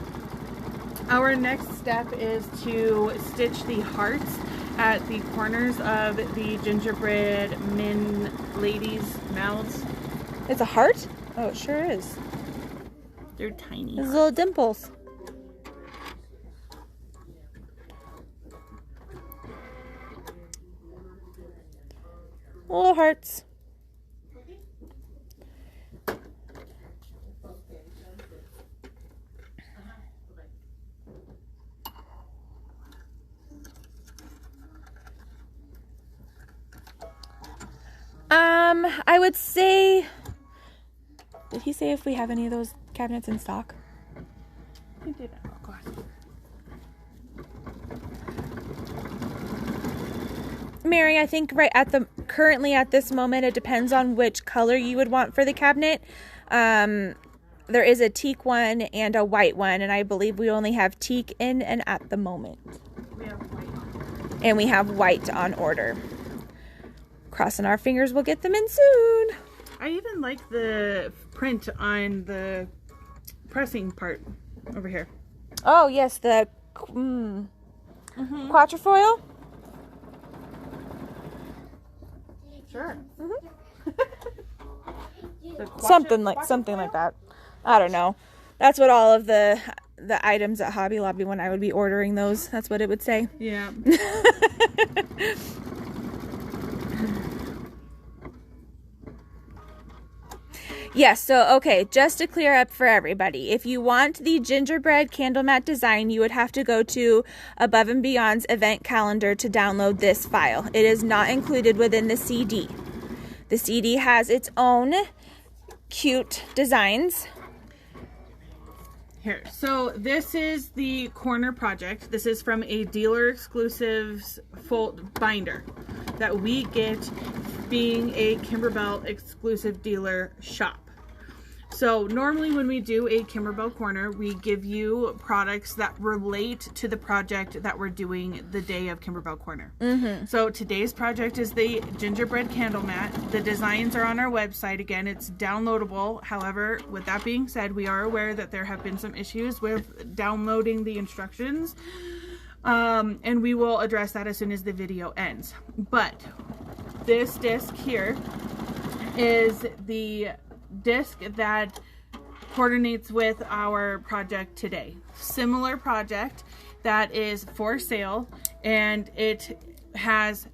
our next step is to stitch the hearts at the corners of the gingerbread min ladies' mouths. It's a heart? Oh, it sure is. They're tiny. There's little dimples. Little hearts. I would say, did he say if we have any of those cabinets in stock? He did. Oh, gosh. Mary, I think currently at this moment, it depends on which color you would want for the cabinet. There is a teak one and a white one, and I believe we only have teak in and at the moment. We have white. And we have white on order. Crossing our fingers we'll get them in soon. I even like the print on the pressing part over here. Oh, yes, the quatrefoil. Sure. Something like that. I don't know. That's what all of the items at Hobby Lobby, when I would be ordering those, that's what it would say. Yeah. Yes, so okay, just to clear up for everybody, if you want the gingerbread candle mat design, you would have to go to Above and Beyond's event calendar to download this file. It is not included within the CD. The CD has its own cute designs. Here, so this is the Korner project. This is from a dealer exclusives fold binder that we get being a KimberBell exclusive dealer shop. So normally when we do a KimberBell Corner, we give you products that relate to the project that we're doing the day of KimberBell Corner. So today's project is the gingerbread candle mat. The designs are on our website. Again, it's downloadable. However, with that being said, we are aware that there have been some issues with downloading the instructions. And we will address that as soon as the video ends. But this disc here is the disc that coordinates with our project today. Similar project that is for sale, and it has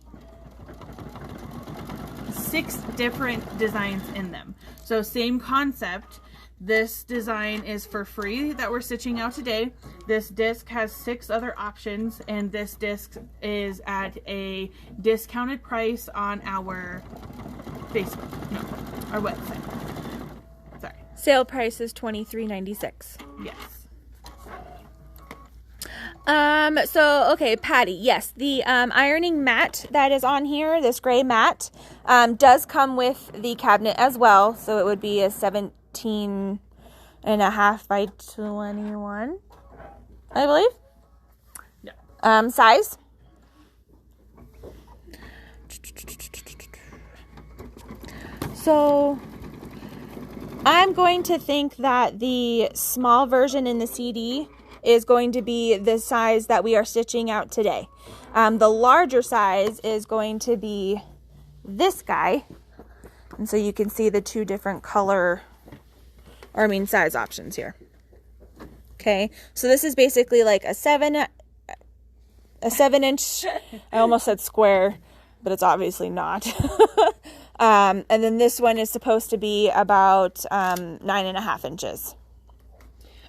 6 different designs in them. So same concept. This design is for free that we're stitching out today. This disc has 6 other options, and this disc is at a discounted price on our Facebook, no, our website. Sorry. Sale price is $23.96. Yes. So, okay, Patty, yes, the ironing mat that is on here, this gray mat, does come with the cabinet as well. So it would be a 17.5 by 21, I believe. Yeah. Size. So I'm going to think that the small version in the CD is going to be the size that we are stitching out today. The larger size is going to be this guy. And so you can see the 2 different size options here. Okay, so this is basically like a 7-inch, I almost said square, but it's obviously not. And then this one is supposed to be about 9.5 inches.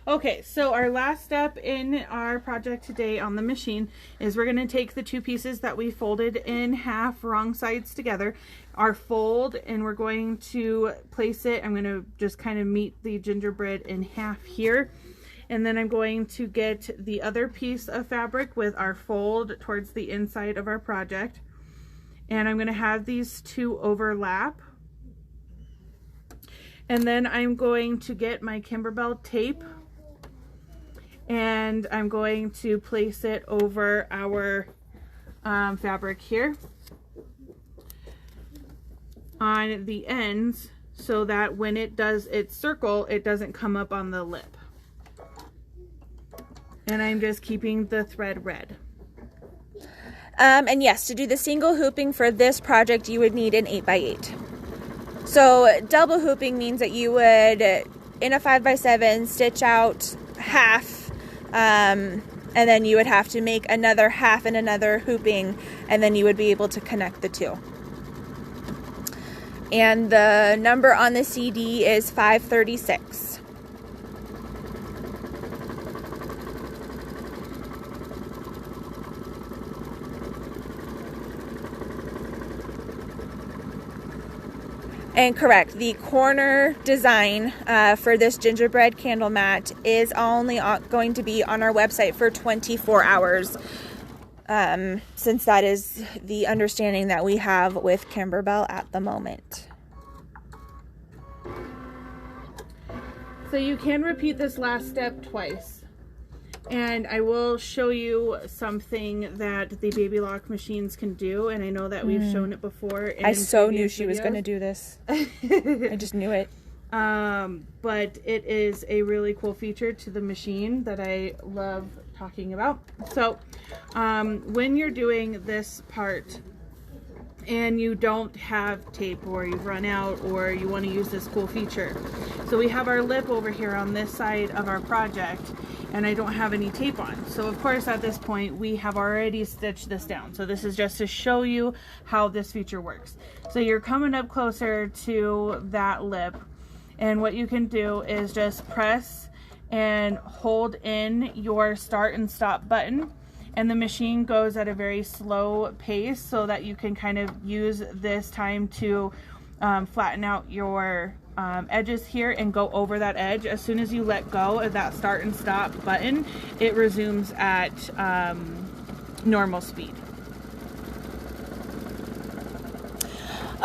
Okay, so our last step in our project today on the machine is we're going to take the 2 pieces that we folded in half, wrong sides together, our fold, and we're going to place it. I'm going to just kind of meet the gingerbread in half here. And then I'm going to get the other piece of fabric with our fold towards the inside of our project. And I'm going to have these 2 overlap. And then I'm going to get my KimberBell tape, and I'm going to place it over our fabric here on the ends, so that when it does its circle, it doesn't come up on the lip. And I'm just keeping the thread red. And yes, to do the single hooping for this project, you would need an 8x8. So double hooping means that you would, in a 5x7, stitch out half, and then you would have to make another half and another hooping, and then you would be able to connect the 2. And the number on the CD is 536. And correct, the Korner design for this gingerbread candle mat is only going to be on our website for 24 hours. Since that is the understanding that we have with KimberBell at the moment. So you can repeat this last step twice. And I will show you something that the baby lock machines can do. And I know that we've shown it before. I so knew she was going to do this. I just knew it. But it is a really cool feature to the machine that I love talking about. So when you're doing this part and you don't have tape, or you've run out, or you want to use this cool feature. So we have our lip over here on this side of our project, and I don't have any tape on. So of course at this point we have already stitched this down. So this is just to show you how this feature works. So you're coming up closer to that lip, and what you can do is just press and hold in your start and stop button, and the machine goes at a very slow pace so that you can kind of use this time to flatten out your edges here and go over that edge. As soon as you let go of that start and stop button, it resumes at normal speed.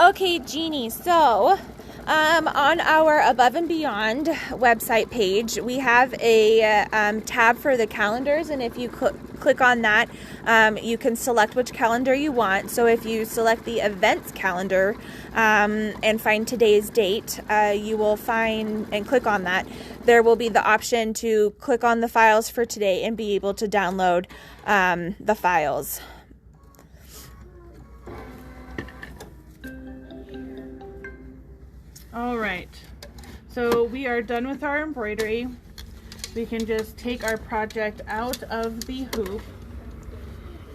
Okay, Jeannie, so on our Above and Beyond website page, we have a tab for the calendars, and if you click on that, you can select which calendar you want. So if you select the events calendar and find today's date, you will find, and click on that, there will be the option to click on the files for today and be able to download the files. All right, so we are done with our embroidery. We can just take our project out of the hoop,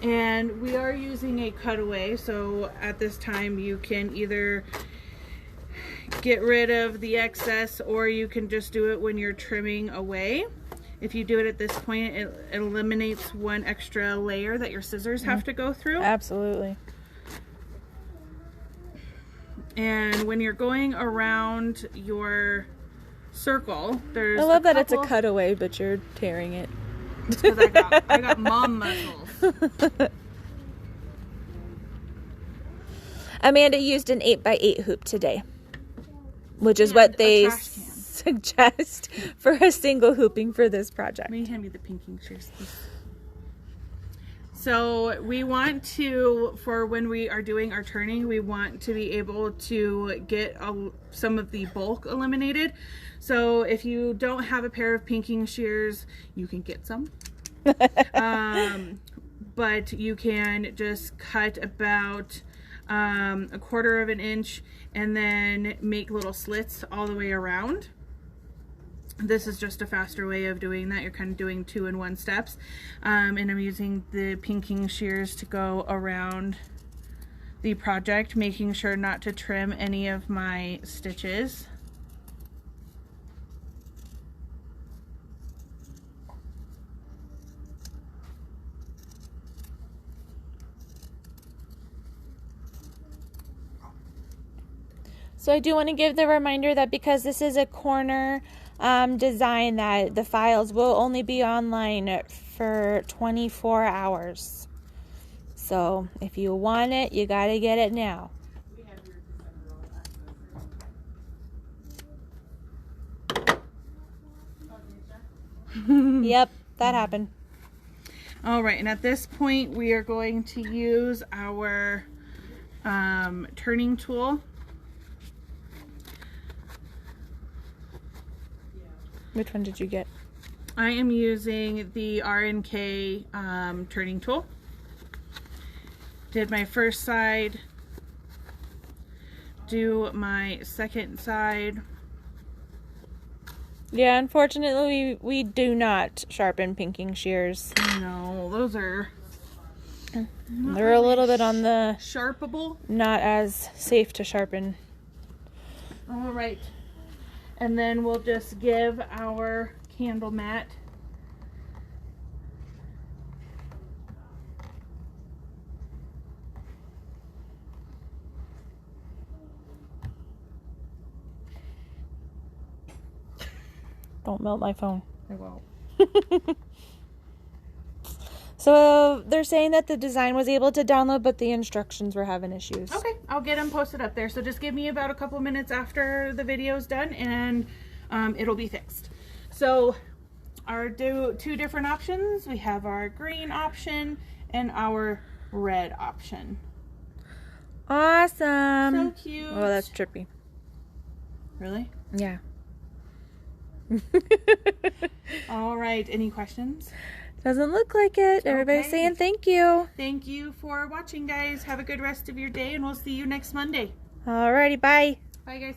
and we are using a cutaway. So at this time you can either get rid of the excess, or you can just do it when you're trimming away. If you do it at this point, it eliminates one extra layer that your scissors have to go through. Absolutely. And when you're going around your circle, there's I love that it's a cutaway, but you're tearing it. Because I got mom muscles. Amanda used an 8x8 hoop today, which is what they suggest for a single hooping for this project. May you hand me the pinking shears, please? So we want to, for when we are doing our turning, we want to be able to get some of the bulk eliminated. So if you don't have a pair of pinking shears, you can get some. But you can just cut about a 1/4 of an inch and then make little slits all the way around. This is just a faster way of doing that. You're kind of doing 2-in-1 steps. And I'm using the pinking shears to go around the project, making sure not to trim any of my stitches. So I do want to give the reminder that because this is a Korner design, that the files will only be online for 24 hours. So if you want it, you got to get it now. Yep, that happened. All right, and at this point we are going to use our turning tool. Which one did you get? I am using the R&K turning tool. Did my first side, do my second side. Yeah, unfortunately we do not sharpen pinking shears. No, those are They're a little bit on the sharpable, not as safe to sharpen. all right. And then we'll just give our candle mat Don't melt my phone. I won't. So they're saying that the design was able to download, but the instructions were having issues. Okay, I'll get them posted up there. So just give me about a couple minutes after the video's done, and it'll be fixed. So our two different options. We have our green option and our red option. Awesome. So cute. Oh, that's trippy. Really? Yeah. All right. Any questions? Doesn't look like it. Everybody's Okay. saying thank you. Thank you for watching, guys. Have a good rest of your day, and we'll see you next Monday. Alrighty, bye. Bye, guys.